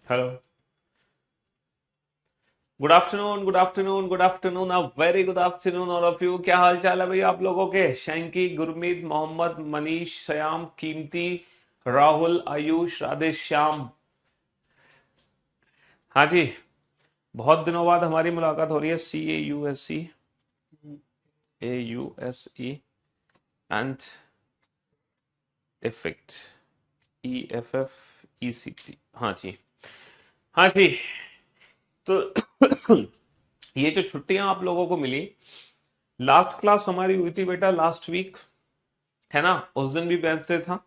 Hello. Good afternoon, good afternoon, good afternoon, a very good afternoon all of you. क्या हाल चाल है भाई आप लोगों के? शैंकी, गुरमीत, मोहम्मद, मनीष, श्याम, कीमती, राहुल, आयुष, राधे श्याम। हाँ जी, बहुत दिनों बाद हमारी मुलाकात हो रही है। CAUSE and effect, EFFECT। हाँ जी, हाँ जी। तो ये जो छुट्टियां आप लोगों को मिली, लास्ट क्लास हमारी हुई थी बेटा लास्ट वीक, है ना? उस दिन भी वेंसडे था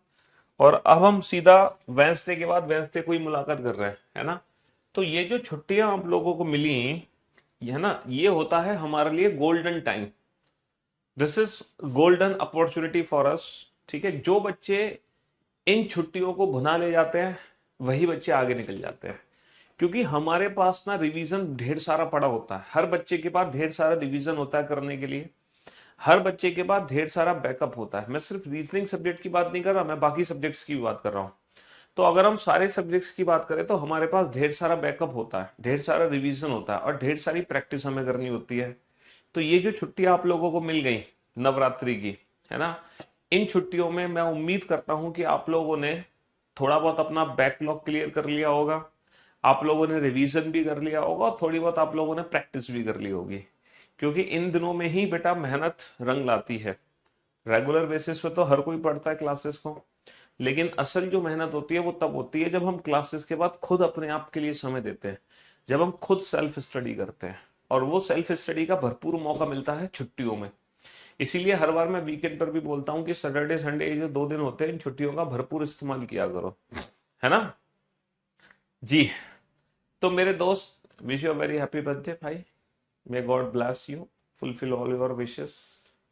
और अब हम सीधा वेंसडे के बाद वेंसडे को ही मुलाकात कर रहे हैं, है ना? तो ये जो छुट्टियां आप लोगों को मिली, ये है ना, ये होता है हमारे लिए golden time. This is golden opportunity for us. ठीक है, जो बच्चे इन छुट्टियों को भुना ले जाते हैं वही बच्चे आगे निकल जाते हैं, क्योंकि हमारे पास ना रिवीजन ढेर सारा पड़ा होता है। हर बच्चे के पास ढेर सारा रिवीजन होता है करने के लिए। हर बच्चे के पास ढेर सारा बैकअप होता है। मैं सिर्फ रीजनिंग सब्जेक्ट की बात नहीं कर रहा, मैं बाकी सब्जेक्ट्स की भी बात कर रहा हूँ। तो अगर हम सारे सब्जेक्ट्स की बात करें तो हमारे पास ढेर सारा बैकअप होता है, ढेर सारा रिवीजन होता है और ढेर सारी प्रैक्टिस हमें करनी होती है। तो ये जो छुट्टियां आप लोगों को मिल गई नवरात्रि की, है ना, इन छुट्टियों में मैं उम्मीद करता हूं कि आप लोगों ने थोड़ा बहुत अपना बैकलॉग क्लियर कर लिया होगा, आप लोगों ने रिवीजन भी कर लिया होगा और थोड़ी बहुत आप लोगों ने प्रैक्टिस भी कर ली होगी, क्योंकि इन दिनों में ही बेटा मेहनत रंग लाती है। रेगुलर बेसिस पे तो हर कोई पढ़ता है क्लासेस को, लेकिन असल जो मेहनत होती है वो तब होती है जब हम क्लासेस के बाद खुद अपने आप के लिए समय देते हैं, जब हम खुद सेल्फ स्टडी करते हैं। और वो सेल्फ स्टडी का भरपूर मौका मिलता है छुट्टियों में। इसीलिए हर बार मैं वीकेंड पर भी बोलता हूँ कि सैटरडे संडे जो 2 दिन होते हैं, इन छुट्टियों का भरपूर इस्तेमाल किया करो, है ना जी? तो मेरे दोस्त, wish you very happy birthday भाई। May God bless you, fulfil all your wishes.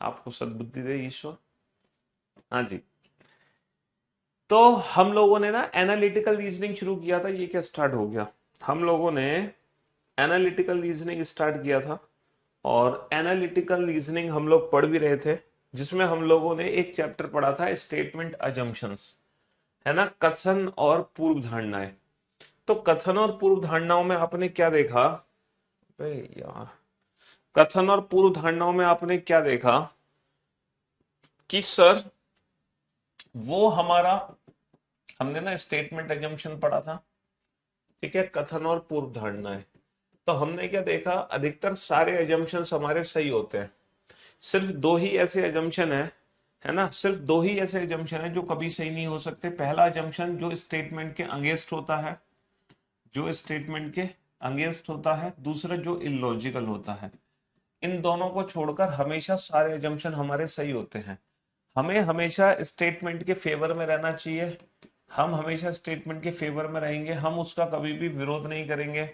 आपको सद्बुद्धि दे ईश्वर। हाँ जी। तो हम लोगों ने ना एनालिटिकल रीजनिंग शुरू किया था। ये क्या स्टार्ट हो गया? हम लोगों ने एनालिटिकल रीजनिंग स्टार्ट किया था और एनालिटिकल रीजनिंग हम लोग पढ़ भी रहे थे, जिसमें हम लोगों ने एक चैप्टर पढ़ा था स्टेटमेंट अजम्पशंस, है ना, कथन और पूर्व धारणाएं। तो कथन और पूर्व धारणाओं में आपने क्या देखा? अबे यार, कथन और पूर्व धारणाओं में आपने क्या देखा कि सर, वो हमारा, हमने ना स्टेटमेंट एजम्पशन पढ़ा था, ठीक है, कथन और पूर्व धारणाएं। तो हमने क्या देखा, अधिकतर सारे एजम्पशंस हमारे सही होते हैं। सिर्फ दो ही ऐसे एजम्पशन है ना, सिर्फ दो ही ऐसे एजम्पशन है जो कभी सही नहीं हो सकते। पहला एजम्पशन जो स्टेटमेंट के अगेंस्ट होता है, जो स्टेटमेंट के अगेंस्ट होता है। दूसरा जो इलॉजिकल होता है। इन दोनों को छोड़कर हमेशा सारे एजम्पशन हमारे सही होते हैं। हमें हमेशा स्टेटमेंट के फेवर में रहना चाहिए। हम हमेशा स्टेटमेंट के फेवर में रहेंगे, हम उसका कभी भी विरोध नहीं करेंगे,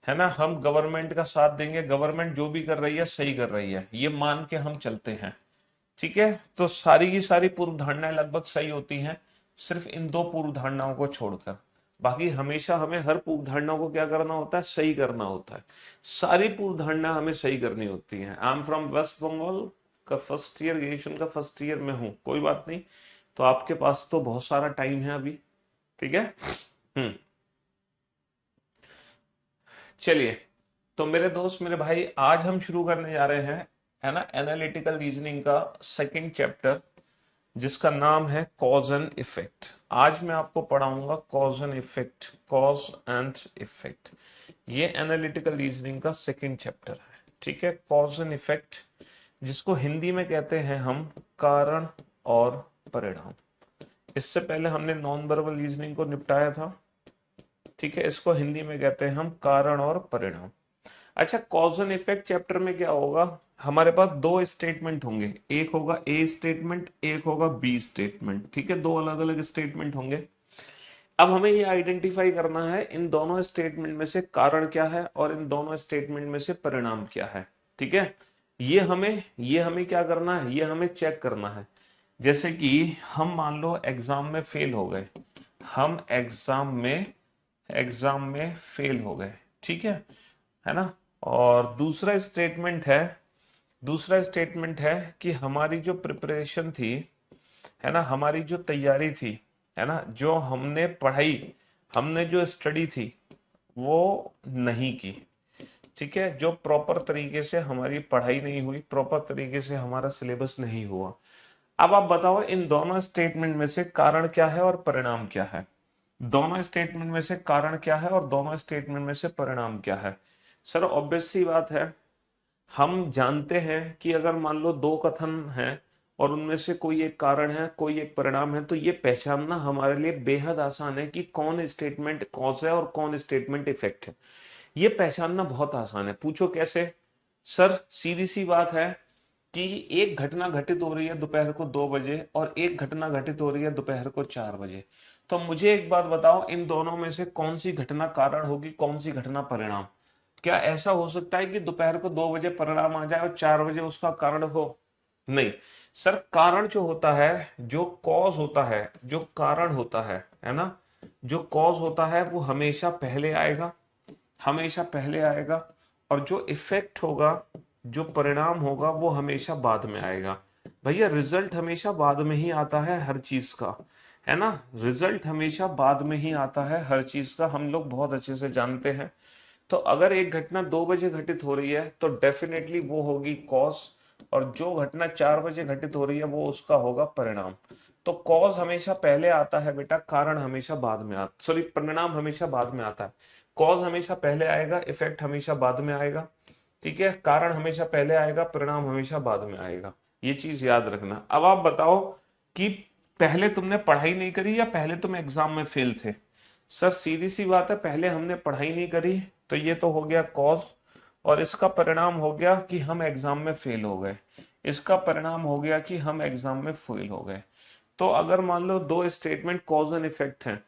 है ना। हम गवर्नमेंट का साथ देंगे, गवर्नमेंट जो भी कर रही है सही कर रही है, ये मान के हम चलते हैं। ठीक है, तो सारी की सारी पूर्व धारणाएं लगभग सही होती हैं, सिर्फ इन दो पूर्व धारणाओं को छोड़कर। बाकी हमेशा हमें हर पूर्व धारणा को क्या करना होता है? सही करना होता है। सारी पूर्व धारणा हमें सही करनी होती है। I am from West Bengal का फर्स्ट ईयर, ग्रेजुएशन का फर्स्ट ईयर में हूँ। कोई बात नहीं, तो आपके पास तो बहुत सारा टाइम है अभी। ठीक है। हम्म। चलिए, तो मेरे दोस्त, मेरे भाई, आज हम शुरू करने जा रहे हैं, है ना, एनालिटिकल रीजनिंग का सेकंड चैप्टर, जिसका नाम है कॉज एंड इफेक्ट। आज मैं आपको पढ़ाऊंगा cause and effect, cause and effect. ये एनालिटिकल रीजनिंग का सेकंड चैप्टर है। ठीक है, कॉज एंड इफेक्ट, जिसको हिंदी में कहते हैं हम कारण और परिणाम। इससे पहले हमने नॉन वर्बल रीजनिंग को निपटाया था। ठीक है, इसको हिंदी में कहते हैं हम कारण और परिणाम। अच्छा, कॉज एंड इफेक्ट चैप्टर में क्या होगा? हमारे पास दो स्टेटमेंट होंगे, एक होगा ए स्टेटमेंट, एक होगा बी स्टेटमेंट। ठीक है, दो अलग अलग स्टेटमेंट होंगे। अब हमें ये आइडेंटिफाई करना है इन दोनों स्टेटमेंट में से कारण क्या है और इन दोनों स्टेटमेंट में से परिणाम क्या है। ठीक है, ये हमें क्या करना है? ये हमें चेक करना है। जैसे कि हम मान लो एग्जाम में फेल हो गए, हम एग्जाम में फेल हो गए, ठीक है ना। और दूसरा स्टेटमेंट है कि हमारी जो प्रिपरेशन थी, है ना, हमारी जो तैयारी थी, है ना, जो हमने पढ़ाई, हमने जो स्टडी थी, वो नहीं की। ठीक है, जो प्रॉपर तरीके से हमारी पढ़ाई नहीं हुई, प्रॉपर तरीके से हमारा सिलेबस नहीं हुआ। अब आप बताओ इन दोनों स्टेटमेंट में से कारण क्या है और परिणाम क्या है? दोनों स्टेटमेंट में से कारण क्या है और दोनों स्टेटमेंट में से परिणाम क्या है? सर ऑब्वियस सी बात है, हम जानते हैं कि अगर मान लो दो कथन हैं और उनमें से कोई एक कारण है, कोई एक परिणाम है, तो ये पहचानना हमारे लिए बेहद आसान है कि कौन स्टेटमेंट कॉज है और कौन स्टेटमेंट इफेक्ट है। ये पहचानना बहुत आसान है। पूछो कैसे? सर सीधी सी बात है कि एक घटना घटित हो रही है दोपहर को 2 बजे और एक घटना घटित हो रही है दोपहर को 4 बजे। तो मुझे एक बात बताओ, इन दोनों में से कौन सी घटना कारण होगी, कौन सी घटना परिणाम? क्या ऐसा हो सकता है कि दोपहर को 2 बजे परिणाम आ जाए और 4 बजे उसका कारण हो? नहीं। सर कारण जो होता है, जो कॉज होता है, जो कारण होता है ना, जो कॉज होता है वो हमेशा पहले आएगा, हमेशा पहले आएगा। और जो इफेक्ट होगा, जो परिणाम होगा वो हमेशा बाद में आएगा। भैया रिजल्ट हमेशा बाद में ही आता है हर चीज का, है ना। रिजल्ट हमेशा बाद में ही आता है हर चीज का, हम लोग बहुत अच्छे से जानते हैं। तो अगर एक घटना 2 बजे घटित हो रही है तो डेफिनेटली वो होगी कॉज, और जो घटना 4 बजे घटित हो रही है वो उसका होगा परिणाम। तो कॉज हमेशा पहले आता है बेटा, कारण हमेशा बाद में आता, सॉरी परिणाम हमेशा बाद में आता है। कॉज हमेशा पहले आएगा, इफेक्ट हमेशा बाद में आएगा। ठीक है, कारण हमेशा पहले आएगा, परिणाम हमेशा बाद में आएगा। ये चीज याद रखना। अब आप बताओ कि पहले तुमने पढ़ाई नहीं करी या पहले तुम एग्जाम में फेल थे? सर सीधी सी बात है, पहले हमने पढ़ाई नहीं करी, तो ये तो हो गया कॉज, और इसका परिणाम हो गया कि हम एग्जाम में फेल हो गए। इसका परिणाम हो गया कि हम एग्जाम में फेल हो गए। तो अगर मान लो दो स्टेटमेंट कॉज एंड इफेक्ट हैं,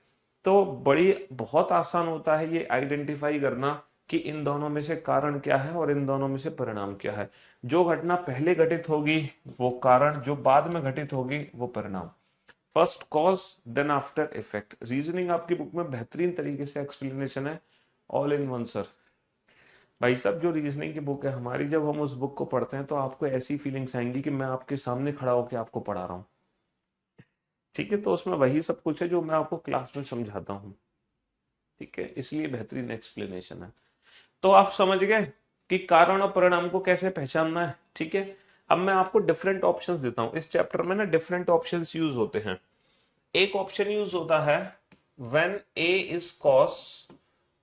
तो बड़ी बहुत आसान होता है ये आइडेंटिफाई करना कि इन दोनों में से कारण क्या है और इन दोनों में से परिणाम क्या है। जो घटना पहले घटित होगी वो कारण, जो बाद में घटित होगी वो परिणाम। First cause then after effect. Reasoning आपकी बुक में बेहतरीन तरीके से एक्सप्लेनेशन है, ऑल इन वन सर। भाई साहब जो रीजनिंग की बुक है हमारी, जब हम उस बुक को पढ़ते हैं तो आपको ऐसी फीलिंग्स आएंगी कि मैं आपके सामने खड़ा होकर आपको पढ़ा रहा हूँ। ठीक है, तो उसमें वही सब कुछ है जो मैं आपको क्लास में समझाता हूँ। ठीक है, इसलिए बेहतरीन एक्सप्लेनेशन है। तो आप समझ गए कि कारण और परिणाम को कैसे पहचानना है। ठीक है, अब मैं आपको डिफरेंट ऑप्शंस देता हूं। इस चैप्टर में ना डिफरेंट ऑप्शंस यूज होते हैं। एक ऑप्शन यूज होता है when A is cause,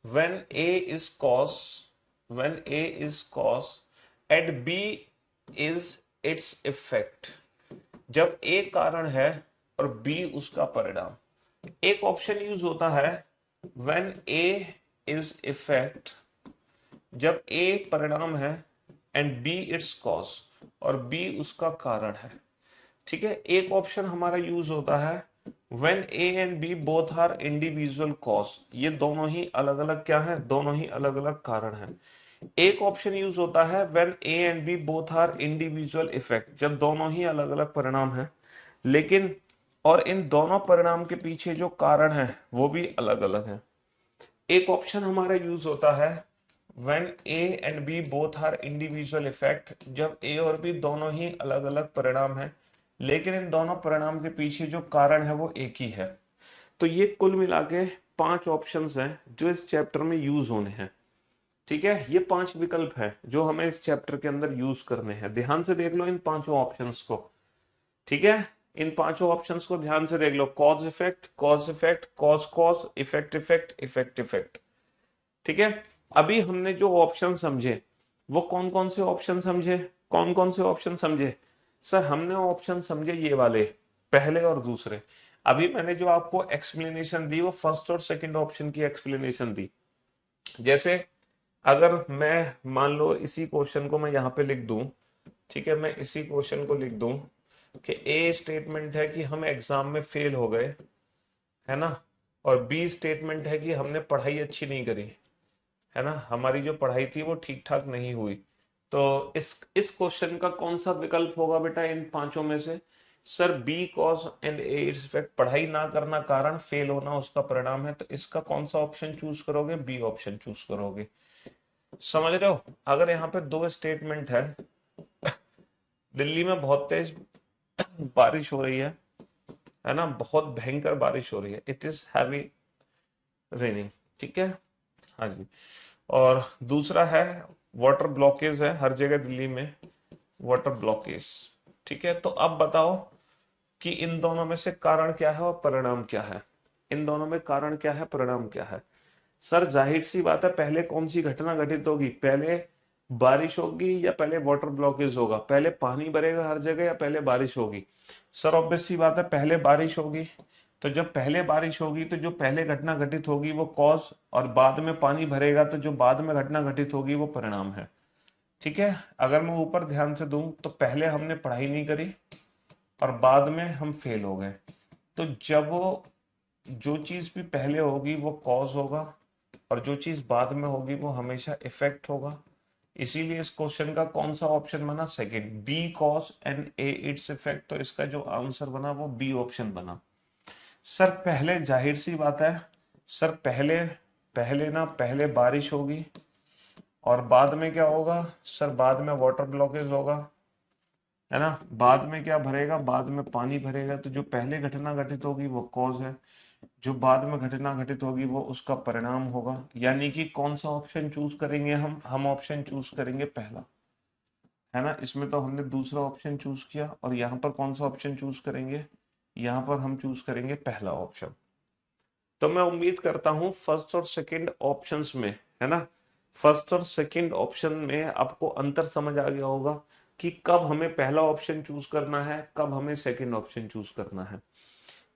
when A is cause, when A is cause and B is its effect. जब ए कारण है और बी उसका परिणाम। एक ऑप्शन यूज होता है व्हेन ए इज इफेक्ट, जब ए परिणाम है एंड बी इट्स कॉज, और बी उसका कारण है। ठीक है, एक ऑप्शन हमारा यूज होता है when A and B both are individual cause. ये दोनों ही अलग अलग क्या है, दोनों ही अलग अलग कारण है। एक ऑप्शन यूज होता है when A and B both are individual effect, जब दोनों ही अलग अलग परिणाम है, लेकिन और इन दोनों परिणाम के पीछे जो कारण है वो भी अलग अलग है। एक ऑप्शन हमारा यूज होता है when A and B both are individual effect, जब A और B दोनों ही अलग अलग परिणाम हैं, लेकिन इन दोनों परिणाम के पीछे जो कारण है वो एक ही है। तो ये कुल मिला के 5 ऑप्शंस हैं जो इस चैप्टर में यूज होने हैं। ठीक है, ये 5 विकल्प है जो हमें इस चैप्टर के अंदर यूज करने हैं। ध्यान से देख लो इन पांचों ऑप्शंस को। ठीक है, इन पांचों ऑप्शंस को ध्यान से देख लो। Cause effect, cause effect, cause cause, effect effect, effect effect. ठीक है, अभी हमने जो ऑप्शन समझे वो कौन कौन से ऑप्शन समझे, कौन कौन से ऑप्शन समझे? सर हमने ऑप्शन समझे ये वाले, पहले और दूसरे। अभी मैंने जो आपको एक्सप्लेनेशन दी वो फर्स्ट और सेकंड ऑप्शन की एक्सप्लेनेशन दी। जैसे अगर मैं मान लो इसी क्वेश्चन को मैं यहाँ पे लिख दूं, ठीक है, मैं इसी क्वेश्चन को लिख दूं कि ए स्टेटमेंट है कि हम एग्जाम में फेल हो गए, है ना, और बी स्टेटमेंट है कि हमने पढ़ाई अच्छी नहीं करी, है ना, हमारी जो पढ़ाई थी वो ठीक ठाक नहीं हुई। तो इस क्वेश्चन का कौन सा विकल्प होगा बेटा इन पांचों में से? Sir B cause and A effect, पढ़ाई ना करना कारण, फेल होना उसका परिणाम है। तो इसका कौन सा ऑप्शन चूज करोगे? बी ऑप्शन चूज करोगे। समझ रहे हो? अगर यहाँ पे दो स्टेटमेंट है, दिल्ली में बहुत तेज बारिश हो रही है ना, बहुत भयंकर बारिश हो रही है, इट इज हैवी रेनिंग। ठीक है, हाँ जी। और दूसरा है वाटर ब्लॉकेज है हर जगह दिल्ली में, वाटर ब्लॉकेज। ठीक है, तो अब बताओ कि इन दोनों में से कारण क्या है और परिणाम क्या है। इन दोनों में कारण क्या है, परिणाम क्या है। सर जाहिर सी बात है, पहले कौन सी घटना घटित होगी, पहले बारिश होगी या पहले वाटर ब्लॉकेज होगा, पहले पानी भरेगा हर जगह या पहले बारिश होगी। सर ऑब्वियस सी बात है, पहले बारिश होगी। तो जब पहले बारिश होगी तो जो पहले घटना घटित होगी वो कॉज, और बाद में पानी भरेगा तो जो बाद में घटना घटित होगी वो परिणाम है। ठीक है, अगर मैं ऊपर ध्यान से दूं तो पहले हमने पढ़ाई नहीं करी और बाद में हम फेल हो गए। तो जब वो जो चीज भी पहले होगी वो कॉज होगा और जो चीज बाद में होगी वो हमेशा इफेक्ट होगा। इसीलिए इस क्वेश्चन का कौन सा ऑप्शन बना, second, B cause and A its effect. तो इसका जो आंसर बना वो बी ऑप्शन बना। सर पहले जाहिर सी बात है, सर पहले पहले ना पहले बारिश होगी और बाद में क्या होगा, सर बाद में वाटर ब्लॉकेज होगा, है ना। बाद में क्या भरेगा, बाद में पानी भरेगा। तो जो पहले घटना घटित होगी वो कॉज है, जो बाद में घटना घटित होगी वो उसका परिणाम होगा। यानी कि कौन सा ऑप्शन चूज करेंगे हम ऑप्शन चूज करेंगे पहला, है ना। इसमें तो हमने दूसरा ऑप्शन चूज किया और यहाँ पर कौन सा ऑप्शन चूज करेंगे, यहाँ पर हम चूज करेंगे पहला ऑप्शन। तो मैं उम्मीद करता हूं फर्स्ट और सेकंड ऑप्शंस में, है ना, फर्स्ट और सेकंड ऑप्शन में आपको अंतर समझ आ गया होगा कि कब हमें पहला ऑप्शन चूज करना है, कब हमें सेकंड ऑप्शन चूज करना है।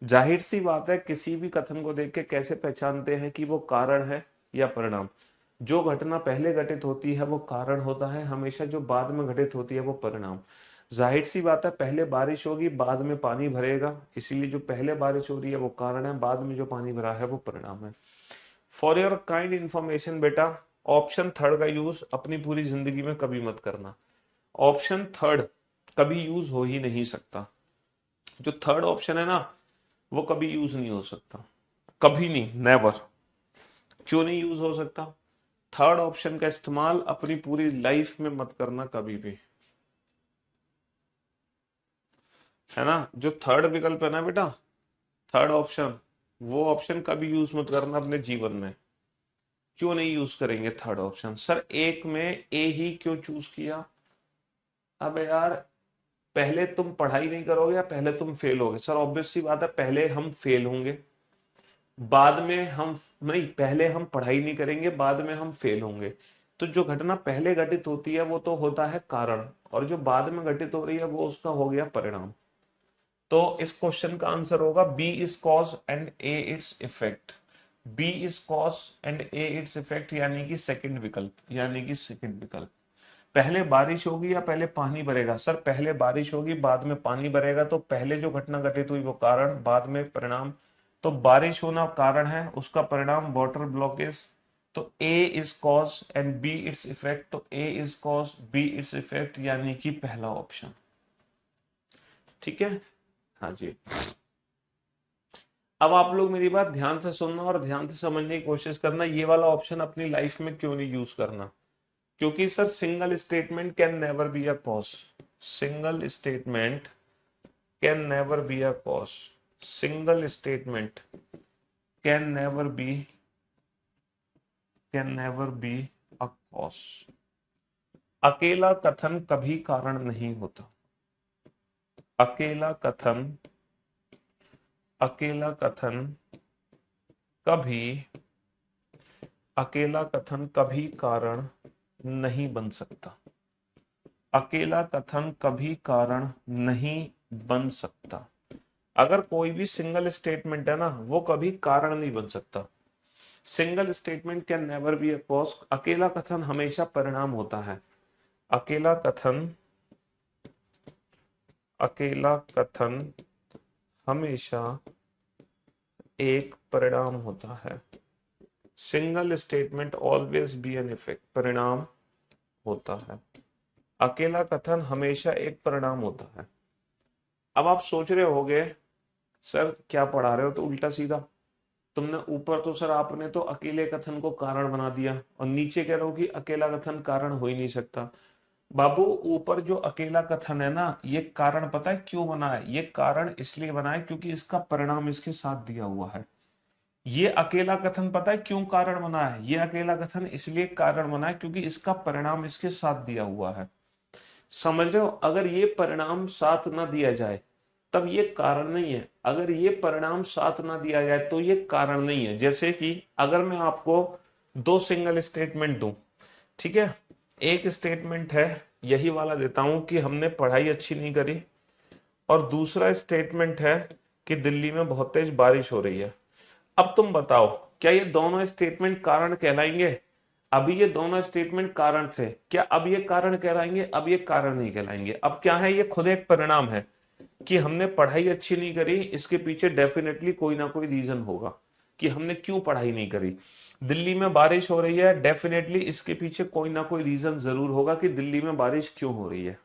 जाहिर सी बात है, किसी भी कथन को देख के कैसे पहचानते हैं कि वो कारण है या परिणाम। जो घटना पहले घटित होती है वो कारण होता है हमेशा, जो बाद में घटित होती है वो परिणाम। जाहिर सी बात है, पहले बारिश होगी बाद में पानी भरेगा, इसीलिए जो पहले बारिश हो रही है वो कारण है, बाद में जो पानी भरा है वो परिणाम है। फॉर योर काइंड इंफॉर्मेशन बेटा, ऑप्शन थर्ड का यूज अपनी पूरी जिंदगी में कभी मत करना। ऑप्शन थर्ड कभी यूज हो ही नहीं सकता। जो थर्ड ऑप्शन है ना वो कभी यूज नहीं हो सकता, कभी नहीं, नेवर। क्यों नहीं यूज हो सकता, थर्ड ऑप्शन का इस्तेमाल अपनी पूरी लाइफ में मत करना कभी भी, है ना। जो थर्ड विकल्प है ना बेटा, थर्ड ऑप्शन, वो ऑप्शन कभी यूज मत करना अपने जीवन में। क्यों नहीं यूज करेंगे थर्ड ऑप्शन, सर एक में ए ही क्यों चूज किया। अब यार, पहले तुम पढ़ाई नहीं करोगे या पहले तुम फेल होगे, सर ऑब्वियस सी बात है पहले हम फेल होंगे, बाद में हम, नहीं पहले हम पढ़ाई नहीं करेंगे बाद में हम फेल होंगे। तो जो घटना पहले घटित होती है वो तो होता है कारण, और जो बाद में घटित हो रही है वो उसका हो गया परिणाम। तो इस क्वेश्चन का आंसर होगा B is cause and A its effect. B is cause and A its effect, यानी कि सेकंड विकल्प, यानी कि सेकंड विकल्प। पहले बारिश होगी या पहले पानी भरेगा, सर पहले बारिश होगी बाद में पानी भरेगा। तो पहले जो घटना घटित हुई वो कारण, बाद में परिणाम। तो बारिश होना कारण है, उसका परिणाम वाटर ब्लॉकेज। तो A is cause and B its effect. तो A is cause B its effect, यानी कि पहला ऑप्शन। ठीक है, हाँ जी। अब आप लोग मेरी बात ध्यान से सुनना और ध्यान से समझने की कोशिश करना, ये वाला ऑप्शन अपनी लाइफ में क्यों नहीं यूज करना। क्योंकि sir single statement can never be a cause, single statement can never be a cause, single statement can never be, can never be a cause. अकेला कथन कभी कारण नहीं होता, अकेला कथन, अकेला कथन कभी, अकेला कथन कभी कारण नहीं बन सकता, अकेला कथन कभी कारण नहीं बन सकता। अगर कोई भी सिंगल स्टेटमेंट है ना वो कभी कारण नहीं बन सकता। Single statement can never be a cause, अकेला कथन हमेशा परिणाम होता है। अकेला कथन, अकेला कथन हमेशा एक परिणाम होता है। Single statement always be an effect, परिणाम होता है। अकेला कथन हमेशा एक परिणाम होता है। अब आप सोच रहे होगे सर क्या पढ़ा रहे हो तो उल्टा सीधा, तुमने ऊपर तो सर आपने तो अकेले कथन को कारण बना दिया और नीचे कह रहे हो कि अकेला कथन कारण हो ही नहीं सकता। बाबू ऊपर जो अकेला कथन है ना ये कारण पता है क्यों बना है, ये कारण इसलिए बना है क्योंकि इसका परिणाम इसके साथ दिया हुआ है। ये अकेला कथन पता है क्यों कारण बना है? ये अकेला कथन इसलिए कारण बना है क्योंकि इसका परिणाम इसके साथ दिया हुआ है। समझ रहे हो? अगर ये परिणाम साथ ना दिया जाए तब ये कारण नहीं है, अगर ये परिणाम साथ ना दिया जाए तो ये कारण नहीं है। जैसे कि अगर मैं आपको दो सिंगल स्टेटमेंट दूं, ठीक है, एक स्टेटमेंट है यही वाला देता हूं कि हमने पढ़ाई अच्छी नहीं करी, और दूसरा स्टेटमेंट है कि दिल्ली में बहुत तेज बारिश हो रही है। अब तुम बताओ क्या ये दोनों स्टेटमेंट कारण कहलाएंगे? अभी ये दोनों स्टेटमेंट कारण थे, क्या अब ये कारण कहलाएंगे? अब ये कारण नहीं कहलाएंगे। अब क्या है? ये खुद एक परिणाम है कि हमने पढ़ाई अच्छी नहीं करी, इसके पीछे डेफिनेटली कोई ना कोई रीजन होगा कि हमने क्यों पढ़ाई नहीं करी। दिल्ली में बारिश हो रही है, डेफिनेटली इसके पीछे कोई ना कोई रीजन जरूर होगा कि दिल्ली में बारिश क्यों हो रही है।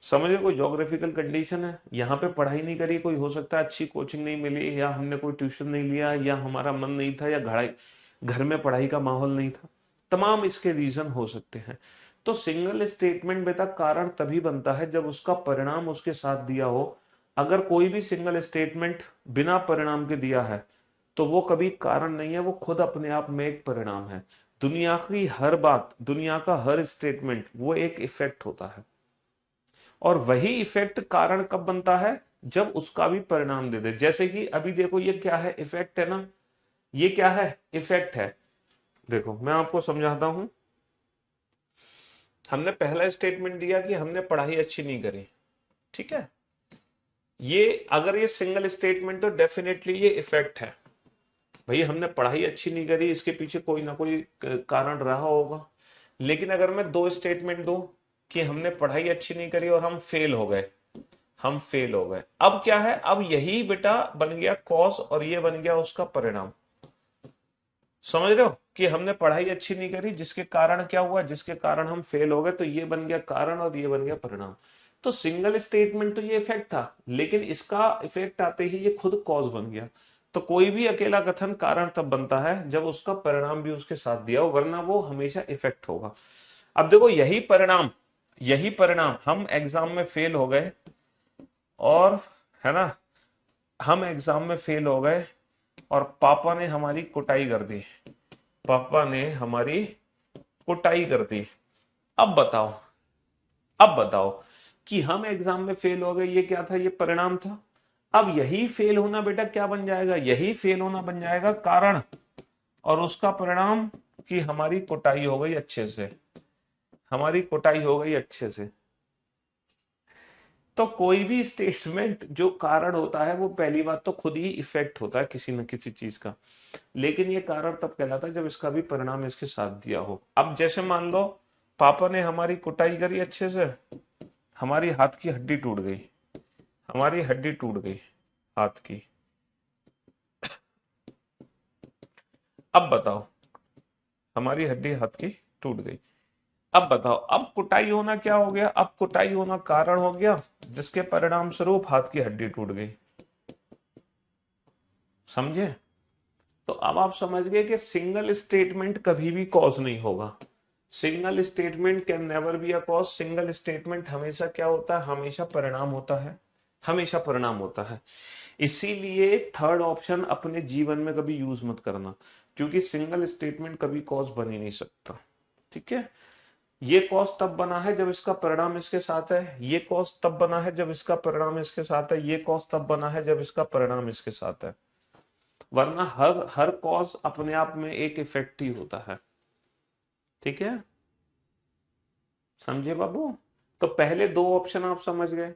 समझे? कोई ज्योग्राफिकल कंडीशन है, यहाँ पे पढ़ाई नहीं करी, कोई हो सकता है अच्छी कोचिंग नहीं मिली, या हमने कोई ट्यूशन नहीं लिया, या हमारा मन नहीं था, या घर में पढ़ाई का माहौल नहीं था, तमाम इसके रीजन हो सकते हैं। तो सिंगल स्टेटमेंट बेटा कारण तभी बनता है जब उसका परिणाम उसके साथ दिया हो। अगर कोई भी सिंगल स्टेटमेंट बिना परिणाम के दिया है तो वो कभी कारण नहीं है, वो खुद अपने आप में एक परिणाम है। दुनिया की हर बात, दुनिया का हर स्टेटमेंट वो एक इफेक्ट होता है, और वही इफेक्ट कारण कब बनता है? जब उसका भी परिणाम दे दे। जैसे कि अभी देखो ये क्या है? इफेक्ट है ना। ये क्या है? इफेक्ट है। देखो मैं आपको समझाता हूं। हमने पहला स्टेटमेंट दिया कि हमने पढ़ाई अच्छी नहीं करी, ठीक है, ये अगर ये सिंगल स्टेटमेंट तो डेफिनेटली ये इफेक्ट है। भाई हमने पढ़ाई अच्छी नहीं करी, इसके पीछे कोई ना कोई कारण रहा होगा। लेकिन अगर मैं दो स्टेटमेंट दूं कि हमने पढ़ाई अच्छी नहीं करी और हम फेल हो गए, हम फेल हो गए, अब क्या है? अब यही बेटा बन गया कॉज और ये बन गया उसका परिणाम। समझ रहे हो कि हमने पढ़ाई अच्छी नहीं करी जिसके कारण क्या हुआ? जिसके कारण हम फेल हो गए, तो ये बन गया कारण और ये बन गया परिणाम। तो सिंगल स्टेटमेंट तो ये इफेक्ट था, लेकिन इसका इफेक्ट आते ही ये खुद कॉज बन गया। तो कोई भी अकेला कथन कारण तब बनता है जब उसका परिणाम भी उसके साथ दिया हो, वरना वो हमेशा इफेक्ट होगा। अब देखो यही परिणाम, यही परिणाम, हम एग्जाम में फेल हो गए, और है ना, हम एग्जाम में फेल हो गए और पापा ने हमारी कुटाई कर दी, पापा ने हमारी कुटाई कर दी। अब बताओ, अब बताओ कि हम एग्जाम में फेल हो गए, ये क्या था? ये परिणाम था। अब यही फेल होना बेटा क्या बन जाएगा? यही फेल होना बन जाएगा कारण, और उसका परिणाम कि हमारी कुटाई हो गई अच्छे से, हमारी कुटाई हो गई अच्छे से। तो कोई भी स्टेटमेंट जो कारण होता है वो पहली बात तो खुद ही इफेक्ट होता है किसी न किसी चीज का, लेकिन ये कारण तब कहलाता है जब इसका भी परिणाम इसके साथ दिया हो। अब जैसे मान लो पापा ने हमारी कुटाई करी अच्छे से, हमारी हाथ की हड्डी टूट गई, हमारी हड्डी टूट गई हाथ की। अब बताओ, हमारी हड्डी हाथ की टूट गई। अब बताओ, अब कुटाई होना क्या हो गया? अब कुटाई होना कारण हो गया जिसके परिणाम स्वरूप हाथ की हड्डी टूट गई। समझे? तो अब आप समझ गए कि सिंगल स्टेटमेंट कभी भी कॉज नहीं होगा। Single statement can never be a cause. Single statement हमेशा क्या होता है? हमेशा परिणाम होता है, हमेशा परिणाम होता है। इसीलिए थर्ड ऑप्शन अपने जीवन में कभी यूज मत करना, क्योंकि सिंगल स्टेटमेंट कभी कॉज बन ही नहीं सकता। ठीक है? ये कॉज तब बना है जब इसका परिणाम इसके साथ है, ये कॉज तब बना है जब इसका परिणाम इसके साथ है, ये कॉज तब बना है जब इसका परिणाम इसके साथ है। वरना हर हर कॉज अपने आप में एक इफेक्ट ही होता है। ठीक है? समझे बाबू? तो पहले दो ऑप्शन आप समझ गए,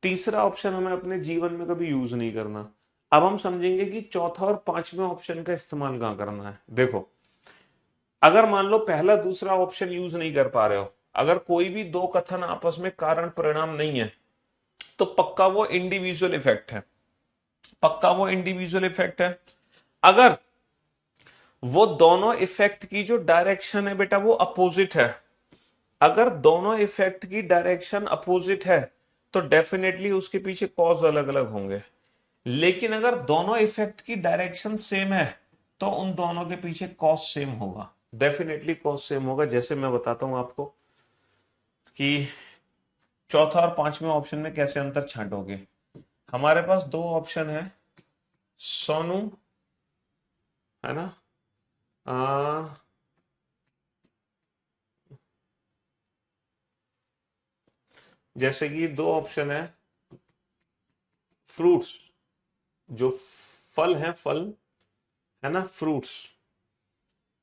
तीसरा ऑप्शन हमें अपने जीवन में कभी यूज नहीं करना। अब हम समझेंगे कि चौथा और पांचवें ऑप्शन का इस्तेमाल कहां करना है। देखो, अगर मान लो पहला दूसरा ऑप्शन यूज नहीं कर पा रहे हो, अगर कोई भी दो कथन आपस में कारण परिणाम नहीं है, तो पक्का वो इंडिविजुअल इफेक्ट है, पक्का वो इंडिविजुअल इफेक्ट है। अगर वो दोनों इफेक्ट की जो डायरेक्शन है बेटा वो अपोजिट है, अगर दोनों इफेक्ट की डायरेक्शन अपोजिट है तो डेफिनेटली उसके पीछे कॉज अलग अलग होंगे। लेकिन अगर दोनों इफेक्ट की डायरेक्शन सेम है तो उन दोनों के पीछे कॉज सेम होगा, डेफिनेटली कॉज सेम होगा। जैसे मैं बताता हूं आपको कि चौथा और पांचवें ऑप्शन में कैसे अंतर छांटोगे। हमारे पास दो ऑप्शन है, सोनू है ना। आ, जैसे कि दो ऑप्शन फ्रूट्स, जो फल है, फल है ना, फ्रूट्स,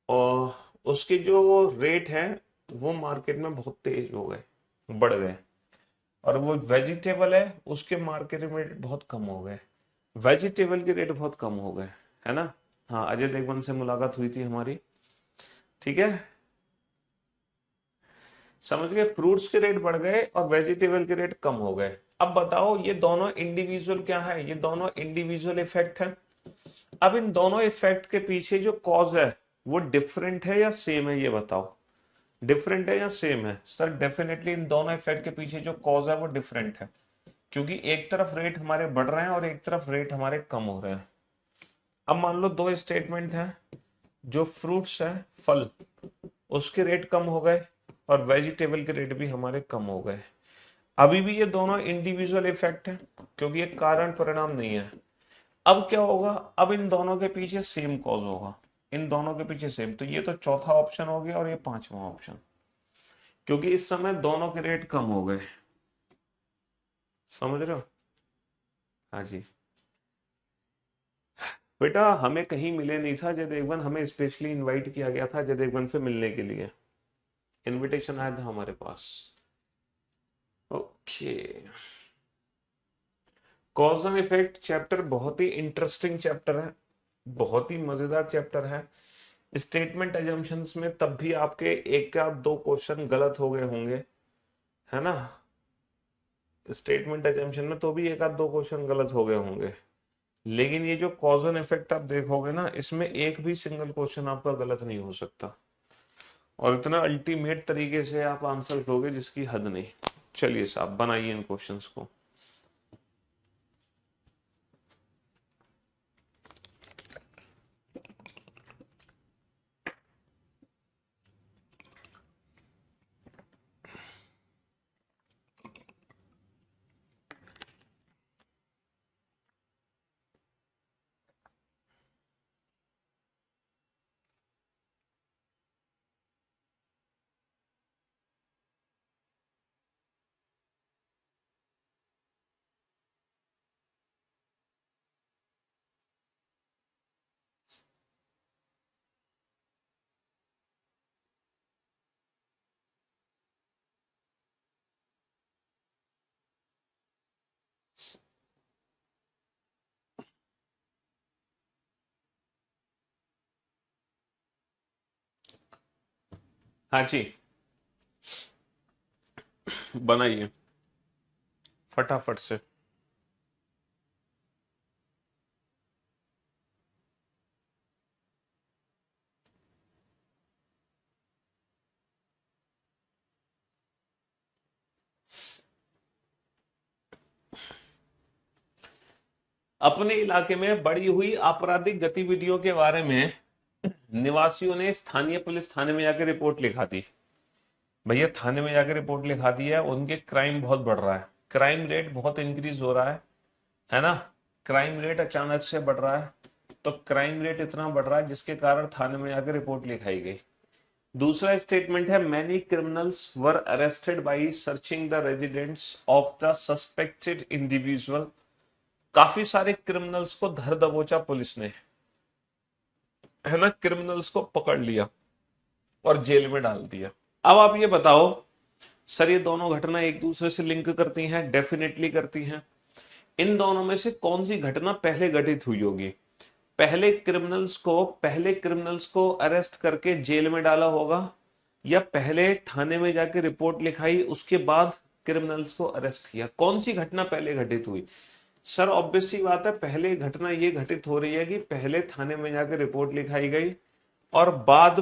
और उसके जो रेट है वो मार्केट में बहुत तेज हो गए, बढ़ गए। और वो वेजिटेबल है, उसके मार्केट में रेट बहुत कम हो गए, वेजिटेबल के रेट बहुत कम हो गए, है ना। हाँ, अजय देवगन से मुलाकात हुई थी हमारी, ठीक है, समझ गए। फ्रूट्स के रेट बढ़ गए और वेजिटेबल के रेट कम हो गए। अब बताओ, ये दोनों इंडिविजुअल क्या है, ये दोनों इंडिविजुअल इफेक्ट है। अब इन दोनों इफेक्ट के पीछे जो कॉज है वो डिफरेंट है या सेम है, ये बताओ। डिफरेंट है या सेम है? सर डेफिनेटली इन दोनों इफेक्ट के पीछे जो कॉज है वो डिफरेंट है, क्योंकि एक तरफ रेट हमारे बढ़ रहे हैं और एक तरफ रेट हमारे कम हो रहे हैं। अब मान लो दो स्टेटमेंट है, जो फ्रूट्स है, फल, उसके रेट कम हो गए और वेजिटेबल के रेट भी हमारे कम हो गए। अभी भी ये दोनों इंडिविजुअल इफेक्ट है, क्योंकि ये कारण परिणाम नहीं है। अब क्या होगा, अब इन दोनों के पीछे सेम कॉज होगा, इन दोनों के पीछे सेम। तो ये तो चौथा ऑप्शन हो गया और ये पांचवा ऑप्शन, क्योंकि इस समय दोनों के रेट कम हो गए। समझ रहे हो? हाँ जी। बेटा हमें कहीं मिले नहीं था, अजय देवगन हमें स्पेशली इनवाइट किया गया था अजय देवगन से मिलने के लिए, इनविटेशन आया था हमारे पास। Okay. Cause and effect chapter बहुत ही इंटरेस्टिंग चैप्टर है, बहुत ही मजेदार चैप्टर है। स्टेटमेंट एजम्पशंस में तब भी आपके एक या दो क्वेश्चन गलत हो गए होंगे, है ना। स्टेटमेंट एजम्पशन में तो भी एक आध दो क्वेश्चन गलत हो गए होंगे, लेकिन ये जो कॉज एंड इफेक्ट आप देखोगे ना, इसमें एक भी सिंगल क्वेश्चन आपका गलत नहीं हो सकता, और इतना अल्टीमेट तरीके से आप आंसर दोगे जिसकी हद नहीं। चलिए साहब, बनाइए इन क्वेश्चंस को। हाँ जी, बनाइए फटाफट से। अपने इलाके में बढ़ी हुई आपराधिक गतिविधियों के बारे में निवासियों ने स्थानीय पुलिस थाने में जाकर रिपोर्ट लिखा दी। भैया थाने में जाकर रिपोर्ट लिखा दी है, उनके क्राइम बहुत बढ़ रहा है, क्राइम रेट बहुत इंक्रीज हो रहा है ना। क्राइम रेट अचानक से बढ़ रहा है, तो क्राइम रेट इतना बढ़ रहा है जिसके कारण थाने में जाकर रिपोर्ट लिखाई गई। दूसरा स्टेटमेंट है, many criminals were arrested by searching the residents of the suspected individual. काफी सारे क्रिमिनल्स को धर दबोचा पुलिस ने, है ना, क्रिमिनल्स को पकड़ लिया और जेल में डाल दिया। अब आप ये बताओ, सर ये दोनों घटना एक दूसरे से लिंक करती हैं? डेफिनेटली करती हैं। इन दोनों में से कौन सी घटना पहले घटित हुई होगी? पहले क्रिमिनल्स को अरेस्ट करके जेल में डाला होगा, या पहले थाने में जाके रिपोर्ट लिखाई उसके बाद क्रिमिनल्स को अरेस्ट किया? कौन सी घटना पहले घटित हुई? सर ऑब्वियस सी बात है, पहले घटना ये घटित हो रही है कि पहले थाने में जाकर रिपोर्ट लिखाई गई और बाद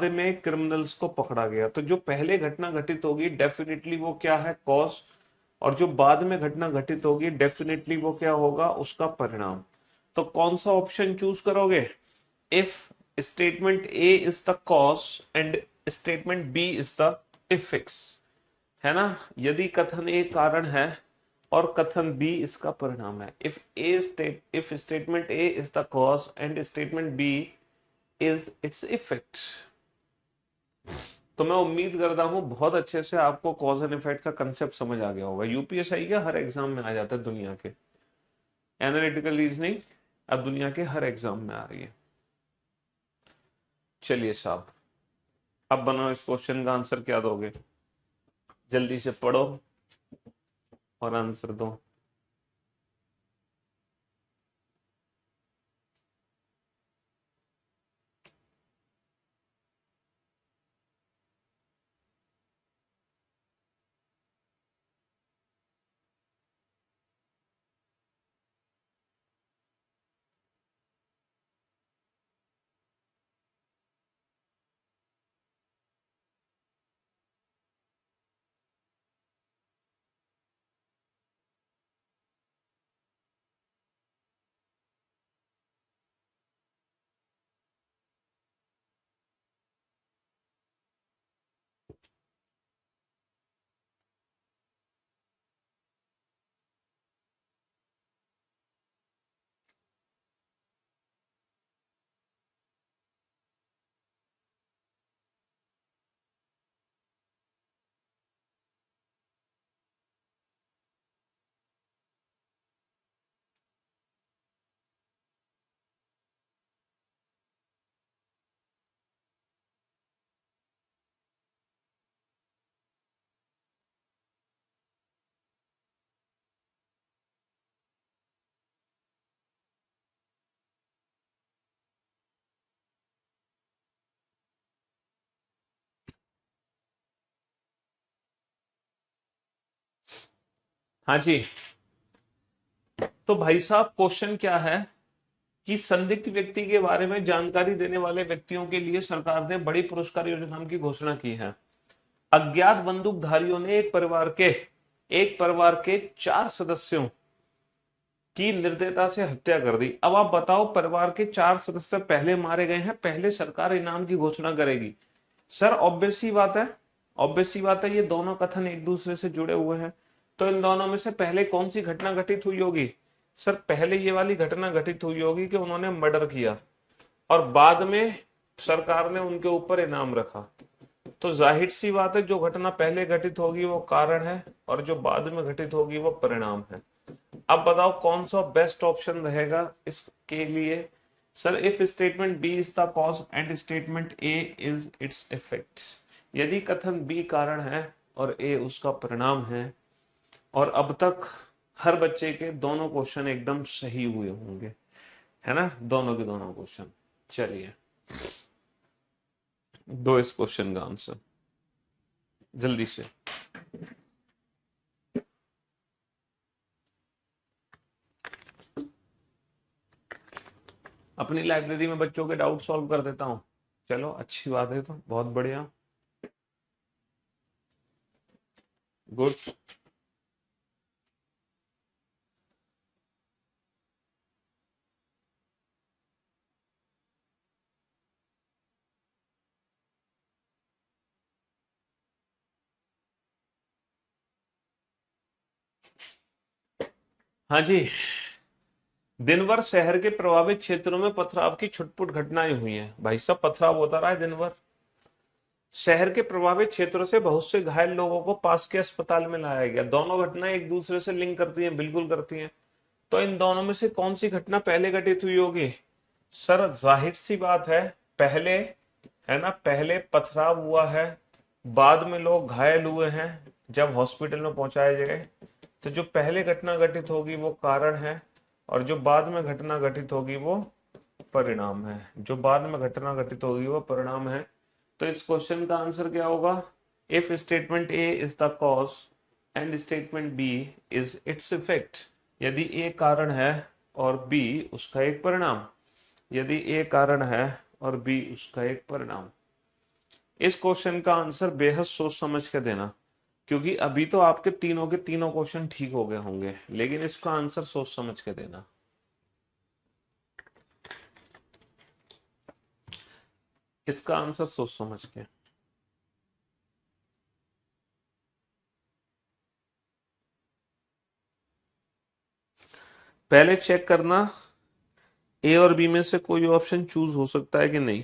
में क्रिमिनल्स को पकड़ा गया। तो जो पहले घटना घटित होगी डेफिनेटली वो क्या है, कॉज, और जो बाद में घटना घटित होगी डेफिनेटली वो क्या होगा, उसका परिणाम। तो कौन सा ऑप्शन चूज करोगे? If statement A is the cause and statement B is the effects, है ना। यदि कथन ए कारण है और कथन बी इसका परिणाम है। If statement A is the cause and statement B is its effect. तो मैं उम्मीद करता हूं बहुत अच्छे से आपको कॉज एंड इफेक्ट का कंसेप्ट समझ आ गया होगा। यूपीएसआई का हर एग्जाम में आ जाता है दुनिया के, एनालिटिकल रीजनिंग अब दुनिया के हर एग्जाम में आ रही है। चलिए साहब, अब बनाओ इस क्वेश्चन का आंसर क्या दोगे, जल्दी से पढ़ो और आंसर दो। हाँ जी, तो भाई साहब क्वेश्चन क्या है कि संदिग्ध व्यक्ति के बारे में जानकारी देने वाले व्यक्तियों के लिए सरकार ने बड़ी पुरस्कार योजना की घोषणा की है। अज्ञात बंदूकधारियों ने एक परिवार के 4 सदस्यों की निर्दयता से हत्या कर दी। अब आप बताओ, परिवार के 4 सदस्य पहले मारे गए हैं, पहले सरकार इनाम की घोषणा करेगी। सर ऑब्वियस सी बात है, ऑब्वियस सी बात है, ये दोनों कथन एक दूसरे से जुड़े हुए हैं। तो इन दोनों में से पहले कौन सी घटना घटित हुई होगी? सर पहले ये वाली घटना घटित हुई होगी कि उन्होंने मर्डर किया और बाद में सरकार ने उनके ऊपर इनाम रखा। तो जाहिर सी बात है, जो घटना पहले घटित होगी वो कारण है और जो बाद में घटित होगी वो परिणाम है। अब बताओ कौन सा बेस्ट ऑप्शन रहेगा इसके लिए? Sir if statement B is the cause and statement A is its effect. यदि कथन बी कारण है और ए उसका परिणाम है, और अब तक हर बच्चे के दोनों क्वेश्चन एकदम सही हुए होंगे, है ना, दोनों के दोनों क्वेश्चन। चलिए दो इस क्वेश्चन का आंसर जल्दी से। अपनी लाइब्रेरी में बच्चों के डाउट सॉल्व कर देता हूं। चलो अच्छी बात है, तो बहुत बढ़िया, गुड। हाँ जी, दिन भर शहर के प्रभावित क्षेत्रों में पथराव की छुटपुट घटनाएं हुई हैं। भाई साहब पथराव होता रहा है दिन भर। शहर के प्रभावित क्षेत्रों से बहुत से घायल लोगों को पास के अस्पताल में लाया गया। दोनों घटनाएं एक दूसरे से लिंक करती हैं, बिल्कुल करती हैं। तो इन दोनों में से कौन सी घटना पहले घटित हुई होगी? सर जाहिर सी बात है, पहले, है ना, पहले पथराव हुआ है, बाद में लोग घायल हुए हैं जब हॉस्पिटल में पहुंचाए गए। तो जो पहले घटना घटित होगी वो कारण है और जो बाद में घटना घटित होगी वो परिणाम है। जो बाद में घटना घटित होगी वो परिणाम है। तो इस क्वेश्चन का आंसर क्या होगा? If statement A is the cause and statement B is its effect. यदि ए कारण है और बी उसका एक परिणाम, यदि ए कारण है और बी उसका एक परिणाम। इस क्वेश्चन का आंसर बेहद सोच समझ के देना, क्योंकि अभी तो आपके तीनों के तीनों क्वेश्चन ठीक हो गए होंगे, लेकिन इसका आंसर सोच समझ के देना। इसका आंसर सोच समझ के। पहले चेक करना ए और बी में से कोई ऑप्शन चूज हो सकता है कि नहीं।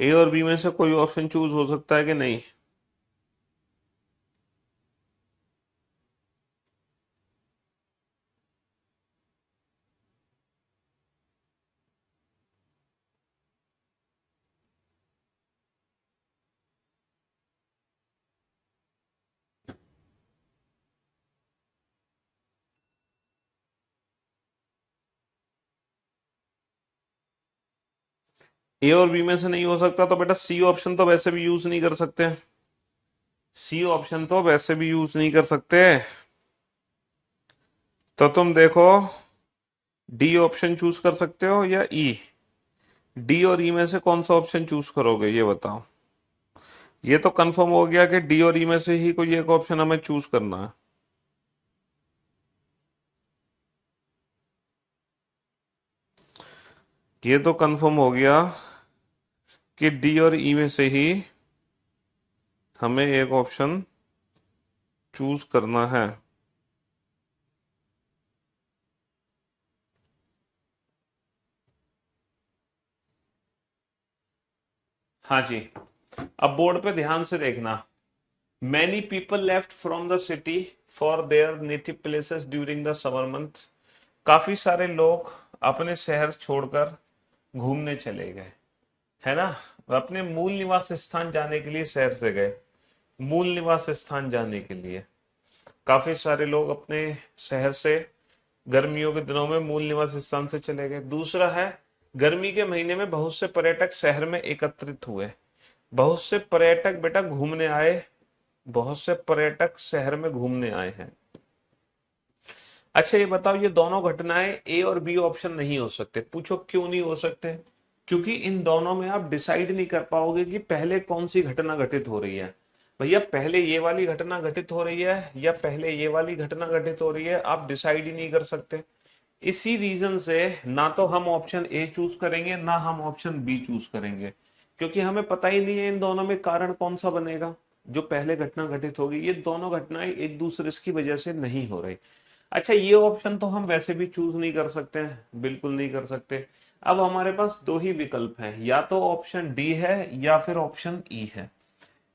ए और बी में से कोई ऑप्शन चूज हो सकता है कि नहीं। ए और बी में से नहीं हो सकता तो बेटा सी ऑप्शन तो वैसे भी यूज नहीं कर सकते। सी ऑप्शन तो वैसे भी यूज नहीं कर सकते। तो तुम देखो डी ऑप्शन चूज कर सकते हो या ई। डी और ई में से कौन सा ऑप्शन चूज करोगे ये बताओ। ये तो कंफर्म हो गया कि डी और ई में से ही कोई एक ऑप्शन हमें चूज करना है। ये तो कंफर्म हो गया कि डी और ई में से ही हमें एक ऑप्शन चूज करना है। हाँ जी। अब बोर्ड पे ध्यान से देखना। Many people left from the city for their native places during the summer month. काफी सारे लोग अपने शहर छोड़कर घूमने चले गए, है ना। वो अपने मूल निवास स्थान जाने के लिए शहर से गए। मूल निवास स्थान जाने के लिए काफी सारे लोग अपने शहर से गर्मियों के दिनों में मूल निवास स्थान से चले गए। दूसरा है गर्मी के महीने में बहुत से पर्यटक शहर में एकत्रित हुए। बहुत से पर्यटक बेटा घूमने आए। बहुत से पर्यटक शहर में घूमने आए हैं। अच्छा ये बताओ ये दोनों घटनाएं ए और बी ऑप्शन नहीं हो सकते। पूछो क्यों नहीं हो सकते। क्योंकि इन दोनों में आप डिसाइड नहीं कर पाओगे कि पहले कौन सी घटना घटित हो रही है। भैया पहले ये वाली घटना घटित हो रही है या पहले ये वाली घटना घटित हो रही है, आप डिसाइड ही नहीं कर सकते। इसी रीजन से ना तो हम ऑप्शन ए चूज करेंगे ना हम ऑप्शन बी चूज करेंगे, क्योंकि हमें पता ही नहीं है इन दोनों में कारण कौन सा बनेगा जो पहले घटना घटित होगी। ये दोनों घटनाएं एक दूसरे की वजह से नहीं हो रही। अच्छा ये ऑप्शन तो हम वैसे भी चूज नहीं कर सकते हैं, बिल्कुल नहीं कर सकते। अब हमारे पास दो ही विकल्प हैं, या तो ऑप्शन डी है या फिर ऑप्शन ई है।